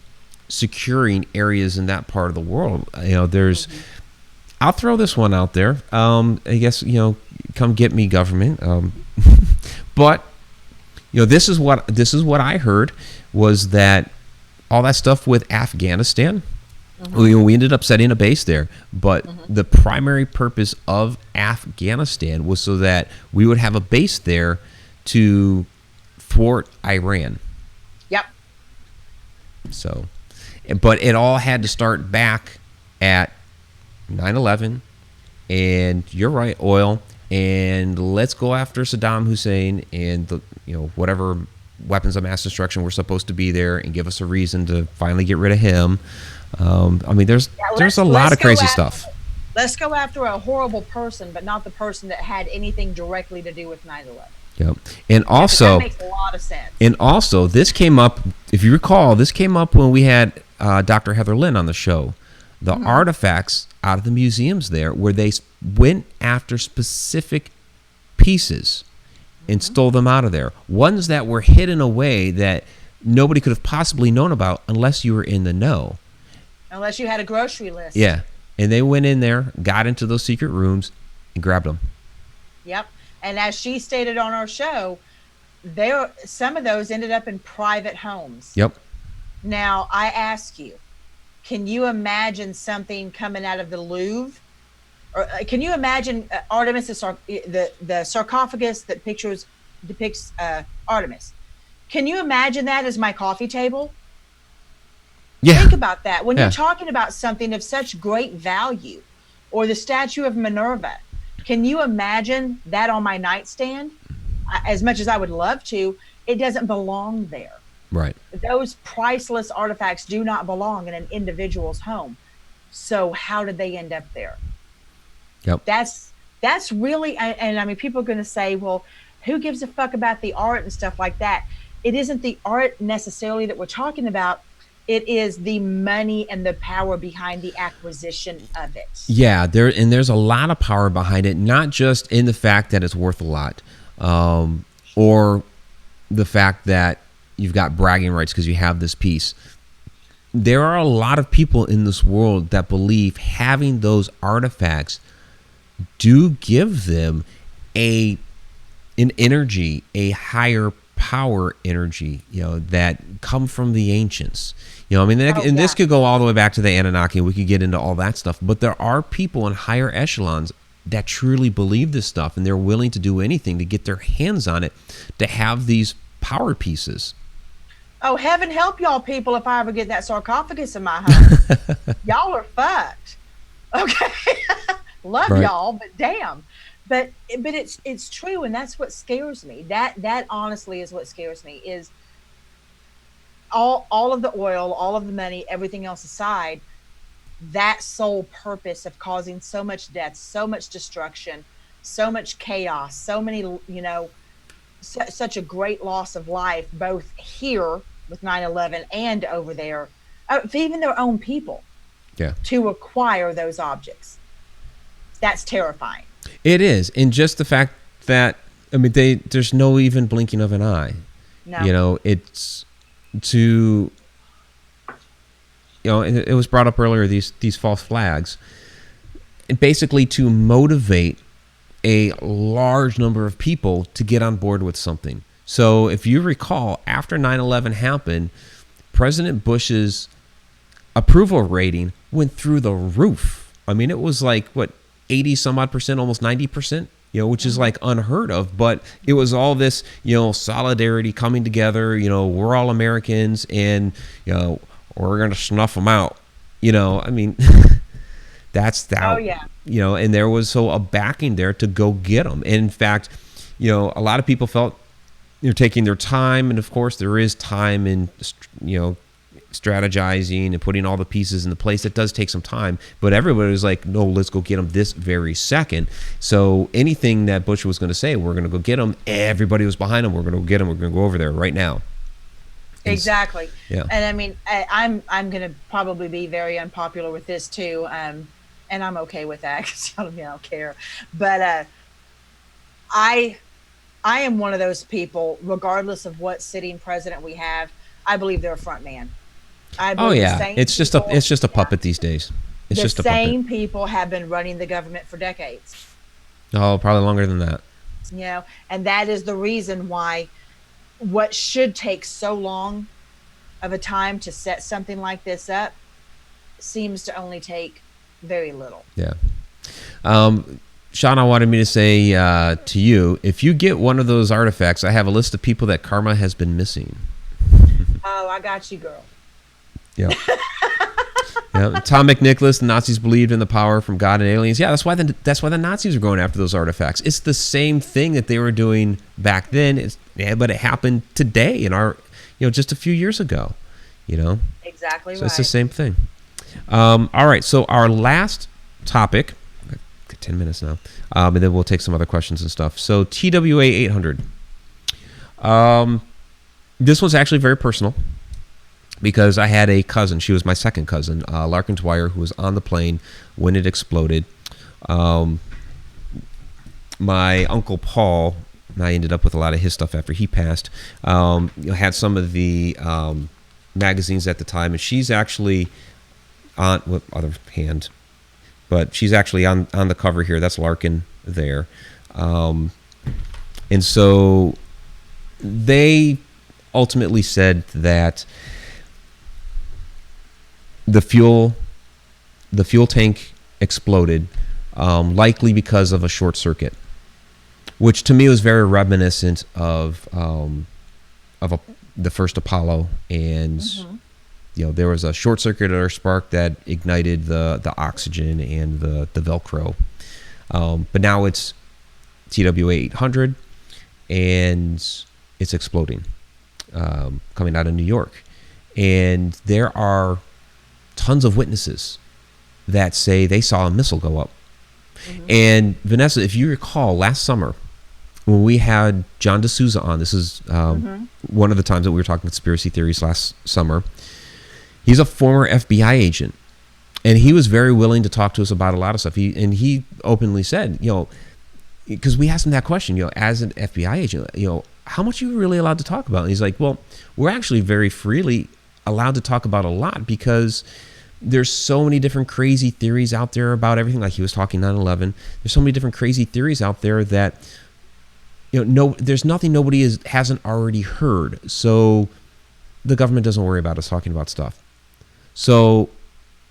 Speaker 1: securing areas in that part of the world. There's. I'll throw this one out there. I guess come get me, government. But this is what I heard was that all that stuff with Afghanistan. We ended up setting a base there, but the primary purpose of Afghanistan was so that we would have a base there to thwart Iran.
Speaker 2: Yep.
Speaker 1: So, but it all had to start back at 9/11, and you're right, oil, and let's go after Saddam Hussein and the, whatever weapons of mass destruction were supposed to be there, and give us a reason to finally get rid of him. There's a lot of crazy stuff.
Speaker 2: Let's go after a horrible person, but not the person that had anything directly to do with 9/11.
Speaker 1: Yep. And also,
Speaker 2: that makes a lot of sense.
Speaker 1: And also, this came up, if you recall, when we had Dr. Heather Lynn on the show. The artifacts out of the museums there, where they went after specific pieces and stole them out of there. Ones that were hidden away that nobody could have possibly known about unless you were in the know.
Speaker 2: Unless you had a grocery list.
Speaker 1: Yeah. And they went in there, got into those secret rooms, and grabbed them.
Speaker 2: Yep. And as she stated on our show, some of those ended up in private homes.
Speaker 1: Yep.
Speaker 2: Now, I ask you, can you imagine something coming out of the Louvre? Or can you imagine Artemis, the sarcophagus that depicts Artemis? Can you imagine that as my coffee table?
Speaker 1: Yeah.
Speaker 2: Think about that. When you're talking about something of such great value, or the statue of Minerva, can you imagine that on my nightstand? As much as I would love to, it doesn't belong there.
Speaker 1: Right.
Speaker 2: Those priceless artifacts do not belong in an individual's home. So how did they end up there?
Speaker 1: Yep.
Speaker 2: That's really, and people are going to say, well, who gives a fuck about the art and stuff like that? It isn't the art necessarily that we're talking about. It is the money and the power behind the acquisition of it. Yeah,
Speaker 1: there's a lot of power behind it, not just in the fact that it's worth a lot, or the fact that you've got bragging rights because you have this piece. There are a lot of people in this world that believe having those artifacts do give them an energy, a higher power energy, that come from the ancients. This could go all the way back to the Anunnaki. We could get into all that stuff, but there are people in higher echelons that truly believe this stuff, and they're willing to do anything to get their hands on it, to have these power pieces.
Speaker 2: Oh, heaven help y'all people if I ever get that sarcophagus in my home. Y'all are fucked. Okay. Love y'all, but damn. But it's true, and that's what scares me. That honestly is what scares me, is all of the oil, all of the money, everything else aside, that sole purpose of causing so much death, so much destruction, so much chaos, so many, such a great loss of life, both here with 9/11 and over there, even their own people, to acquire those objects. That's terrifying.
Speaker 1: It is. And just the fact that, there's no even blinking of an eye.
Speaker 2: No.
Speaker 1: It's to, it was brought up earlier, these false flags, and basically to motivate a large number of people to get on board with something. So if you recall, after 9/11 happened, President Bush's approval rating went through the roof. It was like, 80 some odd percent, almost 90%, which is like unheard of. But it was all this, solidarity coming together. We're all Americans, and we're gonna snuff them out. That's that.
Speaker 2: Oh yeah.
Speaker 1: And there was a backing there to go get them. And in fact, a lot of people felt they're taking their time, and of course there is time in strategizing and putting all the pieces into place. It does take some time, but everybody was like, no, let's go get them this very second. So anything that Bush was going to say, we're going to go get them, everybody was behind him. We're going to go get them. We're going to go over there right now.
Speaker 2: Exactly.
Speaker 1: Yeah.
Speaker 2: And I'm going to probably be very unpopular with this too. And I'm okay with that, because I don't care. But I am one of those people, regardless of what sitting president we have, I believe they're a front man.
Speaker 1: It's just a puppet these days. It's just a puppet.
Speaker 2: The same people have been running the government for decades.
Speaker 1: Oh, probably longer than that.
Speaker 2: And that is the reason why what should take so long of a time to set something like this up seems to only take very little.
Speaker 1: Yeah. Shana wanted me to say to you, if you get one of those artifacts, I have a list of people that karma has been missing.
Speaker 2: Oh, I got you, girl.
Speaker 1: Yeah. Yeah. Tom McNicholas, the Nazis believed in the power from God and aliens. Yeah, that's why the Nazis are going after those artifacts. It's the same thing that they were doing back then. But it happened today in our, just a few years ago.
Speaker 2: Exactly.
Speaker 1: So it's the same thing. All right. So our last topic. 10 minutes now, and then we'll take some other questions and stuff. So TWA 800. This one's actually very personal because I had a cousin. She was my second cousin, Larkin Dwyer, who was on the plane when it exploded. My uncle Paul, and I ended up with a lot of his stuff after he passed, had some of the magazines at the time, and she's actually on, with other hand, but she's actually on the cover here. That's Larkin there. And so they ultimately said that the fuel tank exploded, likely because of a short circuit, which to me was very reminiscent of the first Apollo. And there was a short circuit or spark that ignited the oxygen and the Velcro. But now it's TWA 800, and it's exploding, coming out of New York. And there are tons of witnesses that say they saw a missile go up. And Vanessa, if you recall, last summer when we had John D'Souza on, this is one of the times that we were talking conspiracy theories last summer. He's a former FBI agent, and he was very willing to talk to us about a lot of stuff. He openly said, because we asked him that question, as an FBI agent, how much are you really allowed to talk about? And he's like, well, we're actually very freely allowed to talk about a lot because there's so many different crazy theories out there about everything. Like he was talking 9/11. There's so many different crazy theories out there that, there's nothing nobody hasn't already heard. So the government doesn't worry about us talking about stuff. So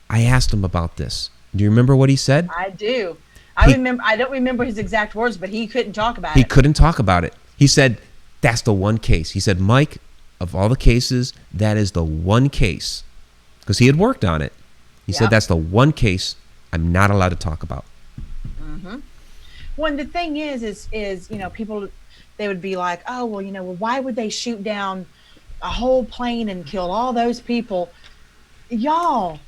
Speaker 1: I asked him about this. Do you remember what he said?
Speaker 2: I do. I don't remember his exact words, but he couldn't talk about it.
Speaker 1: He couldn't talk about it. He said, that's the one case. He said, Mike, of all the cases, that is the one case. Because he had worked on it. He said, that's the one case I'm not allowed to talk about.
Speaker 2: Well, the thing is people, they would be like, oh, well, why would they shoot down a whole plane and kill all those people? Y'all,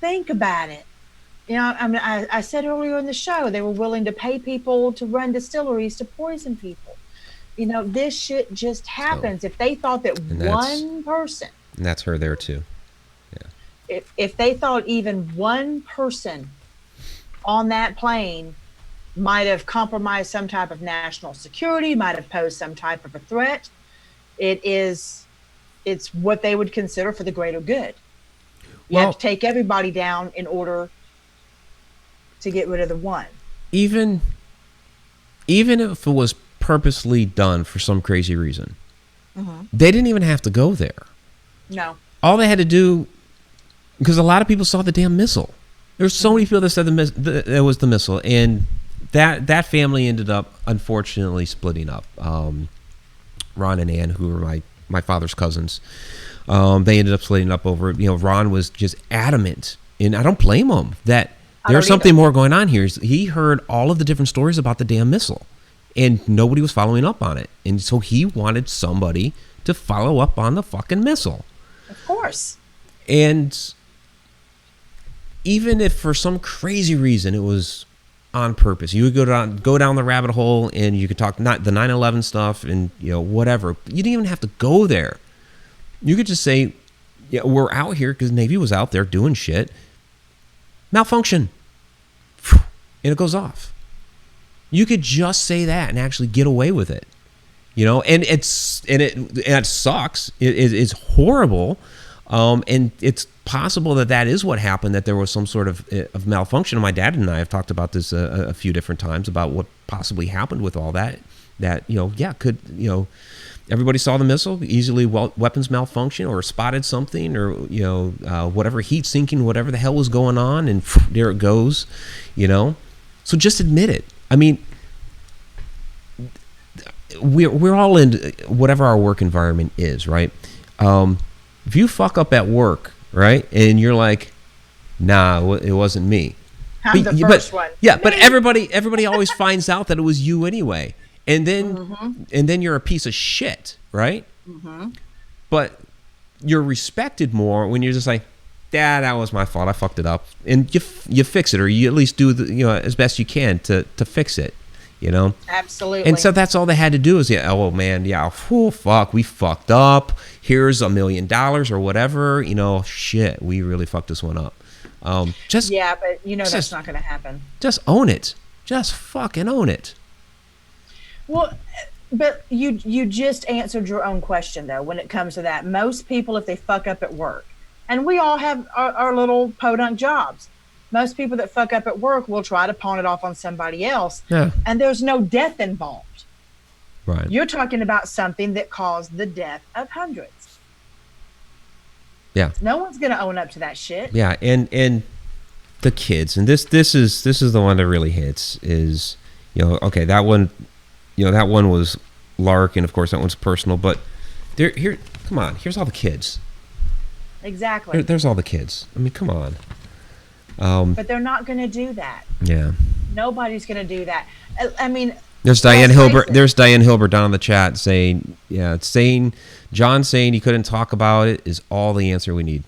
Speaker 2: think about it. I said earlier in the show, they were willing to pay people to run distilleries to poison people. This shit just happens. If they thought that one person,
Speaker 1: and that's her there too. Yeah.
Speaker 2: If they thought even one person on that plane might have compromised some type of national security, might have posed some type of a threat, it's what they would consider for the greater good. You have to take everybody down in order to get rid of the one.
Speaker 1: Even if it was purposely done for some crazy reason, they didn't even have to go there.
Speaker 2: No.
Speaker 1: All they had to do, because a lot of people saw the damn missile. There's so many people that said it was the missile, and that family ended up unfortunately splitting up. Ron and Ann, who were my father's cousins, they ended up splitting up over it. Ron was just adamant, and I don't blame him, that there's something more going on here. He heard all of the different stories about the damn missile, and nobody was following up on it. And so he wanted somebody to follow up on the fucking missile.
Speaker 2: Of course.
Speaker 1: And even if for some crazy reason it was on purpose, you would go down the rabbit hole, and you could talk not the 9/11 stuff and whatever. You didn't even have to go there. You could just say, we're out here because Navy was out there doing shit. Malfunction. And it goes off. You could just say that and actually get away with it. And it sucks. It's horrible. And it's possible that is what happened, that there was some sort of malfunction. My dad and I have talked about this a few different times about what possibly happened with all that. that, could, everybody saw the missile, easily weapons malfunction or spotted something or, whatever, heat sinking, whatever the hell was going on, and there it goes, So just admit it. I mean, we're all in whatever our work environment is, right? If you fuck up at work, right, and you're like, nah, it wasn't me.
Speaker 2: I'm the first one.
Speaker 1: Yeah, but everybody always finds out that it was you anyway. And then you're a piece of shit, right? Mm-hmm. But you're respected more when you're just like, yeah, that was my fault. I fucked it up. And you fix it, or you at least do as best you can to fix it.
Speaker 2: Absolutely.
Speaker 1: And so that's all they had to do is, oh man, fuck, we fucked up. Here's $1 million or whatever. Shit, we really fucked this one up. But that's not going to happen. Just own it. Just fucking own it.
Speaker 2: Well, but you just answered your own question though. When it comes to that, most people, if they fuck up at work, and we all have our little podunk jobs. Most people that fuck up at work will try to pawn it off on somebody else. Yeah. And there's no death involved.
Speaker 1: Right.
Speaker 2: You're talking about something that caused the death of hundreds.
Speaker 1: Yeah.
Speaker 2: No one's going to own up to that shit.
Speaker 1: Yeah, and the kids, and this is the one that really hits is, okay, that one, that one was Lark, and of course that one's personal, but come on, here's all the kids.
Speaker 2: Exactly.
Speaker 1: There's all the kids. I mean, come on.
Speaker 2: But they're not going to do that.
Speaker 1: Yeah.
Speaker 2: Nobody's going to do that. I mean,
Speaker 1: there's Diane Hilbert. There's Diane Hilbert down in the chat saying John saying he couldn't talk about it is all the answer we need.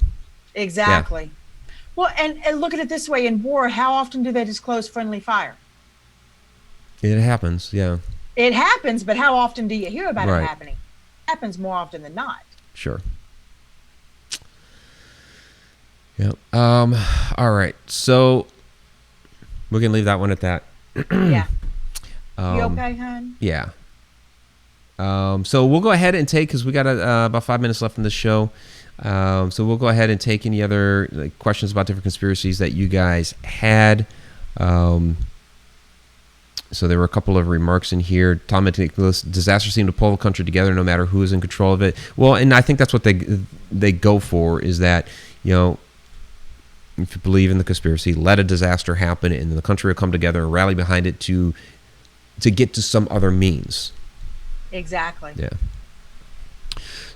Speaker 2: Exactly.
Speaker 1: Yeah.
Speaker 2: Well, and look at it this way: in war, how often do they disclose friendly fire?
Speaker 1: It happens. Yeah.
Speaker 2: It happens, but how often do you hear about it happening? It happens more often than not.
Speaker 1: Sure. Yep. All right. So we can leave that one at that.
Speaker 2: Yeah. You okay, hon?
Speaker 1: Yeah. So we'll go ahead and take, because we got about 5 minutes left in the show. So we'll go ahead and take any other questions about different conspiracies that you guys had. So there were a couple of remarks in here. Tom and Nicholas, disaster seemed to pull the country together no matter who is in control of it. Well, and I think that's what they go for, is that, if you believe in the conspiracy, let a disaster happen and the country will come together and rally behind it to get to some other means.
Speaker 2: Exactly.
Speaker 1: Yeah.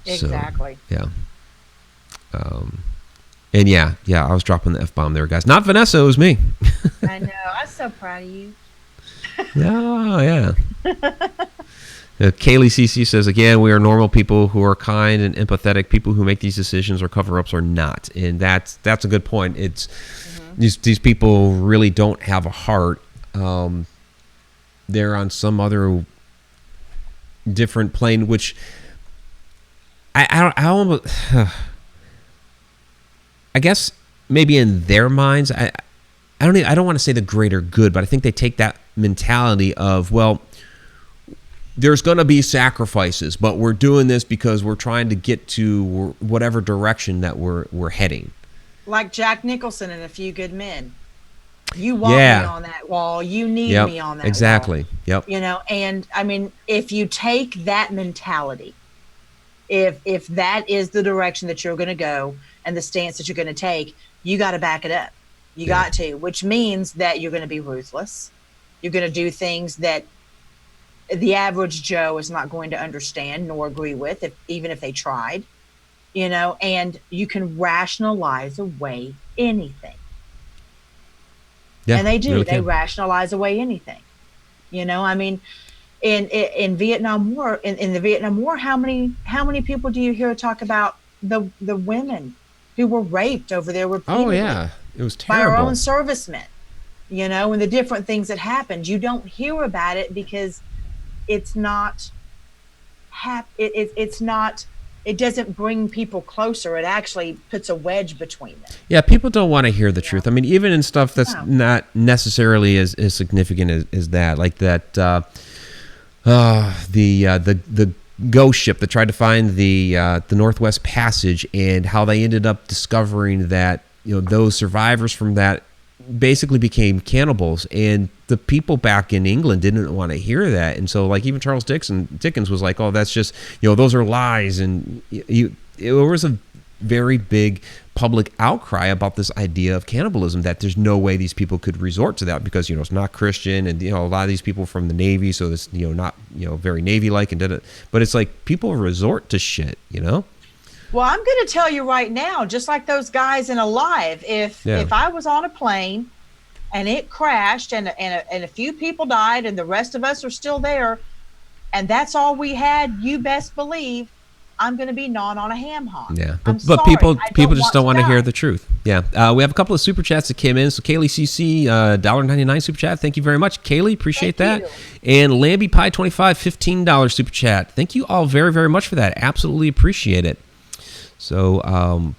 Speaker 2: Exactly.
Speaker 1: So, yeah. And yeah, I was dropping the F-bomb there, guys. Not Vanessa, it was me.
Speaker 2: I know. I'm so proud of you.
Speaker 1: Oh, yeah. Kaylee CC says, again, we are normal people who are kind and empathetic. People who make these decisions or cover-ups are not. And that's a good point. It's these people really don't have a heart. They're on some other different plane, which I almost, I guess maybe in their minds, I don't want to say the greater good, but I think they take that mentality of, well, there's going to be sacrifices, but we're doing this because we're trying to get to whatever direction that we're heading.
Speaker 2: Like Jack Nicholson in A Few Good Men. You want me on that wall. You need me on that
Speaker 1: exactly.
Speaker 2: wall.
Speaker 1: Yep.
Speaker 2: And I mean, if you take that mentality, if that is the direction that you're going to go and the stance that you're going to take, you got to back it up. You got to, which means that you're going to be ruthless. You're going to do things that the average Joe is not going to understand nor agree with, even if they tried, and you can rationalize away anything. Yeah, and they do. Really they rationalize away anything. I mean, in Vietnam War, in the Vietnam War, how many people do you hear talk about the women who were raped over there repeatedly?
Speaker 1: Oh yeah, it was terrible.
Speaker 2: By our own servicemen, and the different things that happened. You don't hear about it because it's not it's not. It doesn't bring people closer. It actually puts a wedge between them. Yeah,
Speaker 1: people don't want to hear the truth. I mean, even in stuff that's not necessarily as significant as that, like that the ghost ship that tried to find the Northwest Passage, and how they ended up discovering that those survivors from that basically became cannibals, and the people back in England didn't want to hear that. And so, like, even Charles Dickens was like, "Oh, that's just, those are lies." And it was a very big public outcry about this idea of cannibalism, that there's no way these people could resort to that because it's not Christian, and a lot of these people from the Navy, so it's not very Navy like, and did it. But it's like people resort to shit.
Speaker 2: Well, I'm going to tell you right now, just like those guys in Alive, if I was on a plane and it crashed and a few people died and the rest of us are still there, and that's all we had, you best believe I'm going to be gnawing on a ham hock.
Speaker 1: Yeah, but people just don't want to hear the truth. Yeah, we have a couple of super chats that came in. So Kaylee CC, $1.99 super chat. Thank you very much, Kaylee. Appreciate that. And Lambie Pie 25, $15 super chat. Thank you all very, very much for that. Absolutely appreciate it. So I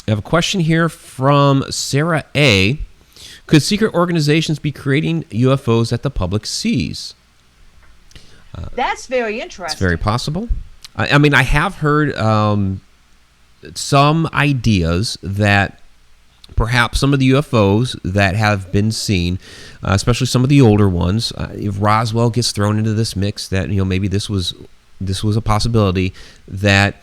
Speaker 1: have a question here from Sarah A. Could secret organizations be creating UFOs that the public sees?
Speaker 2: That's very interesting.
Speaker 1: It's very possible. I mean, I have heard some ideas that perhaps some of the UFOs that have been seen, especially some of the older ones, if Roswell gets thrown into this mix, that maybe this was a possibility, that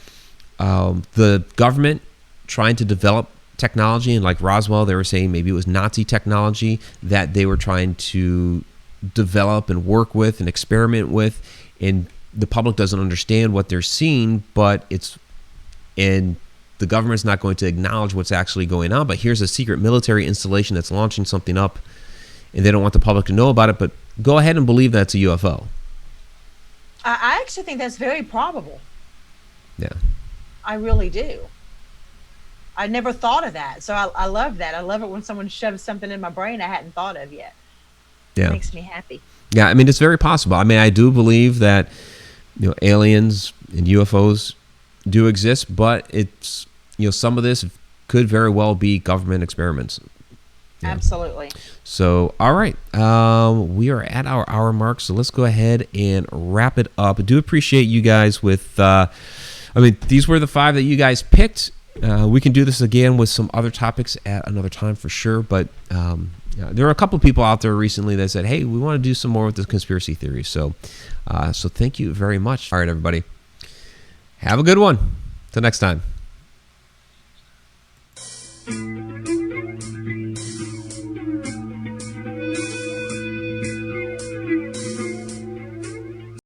Speaker 1: the government trying to develop technology, and like Roswell, they were saying maybe it was Nazi technology that they were trying to develop and work with and experiment with, and the public doesn't understand what they're seeing, and the government's not going to acknowledge what's actually going on. But here's a secret military installation that's launching something up, and they don't want the public to know about it, but go ahead and believe that's a UFO.
Speaker 2: I actually think that's very probable.
Speaker 1: Yeah.
Speaker 2: I really do. I never thought of that. So I love that. I love it when someone shoves something in my brain I hadn't thought of yet.
Speaker 1: Yeah.
Speaker 2: It makes me happy.
Speaker 1: Yeah, I mean, it's very possible. I mean, I do believe that aliens and UFOs do exist, but it's some of this could very well be government experiments. Yeah.
Speaker 2: Absolutely.
Speaker 1: So, all right, we are at our hour mark, so let's go ahead and wrap it up. I do appreciate you guys with. These were the 5 that you guys picked. We can do this again with some other topics at another time for sure, but. There are a couple of people out there recently that said, hey, we want to do some more with the conspiracy theories. So thank you very much. All right, everybody. Have a good one. Till next time.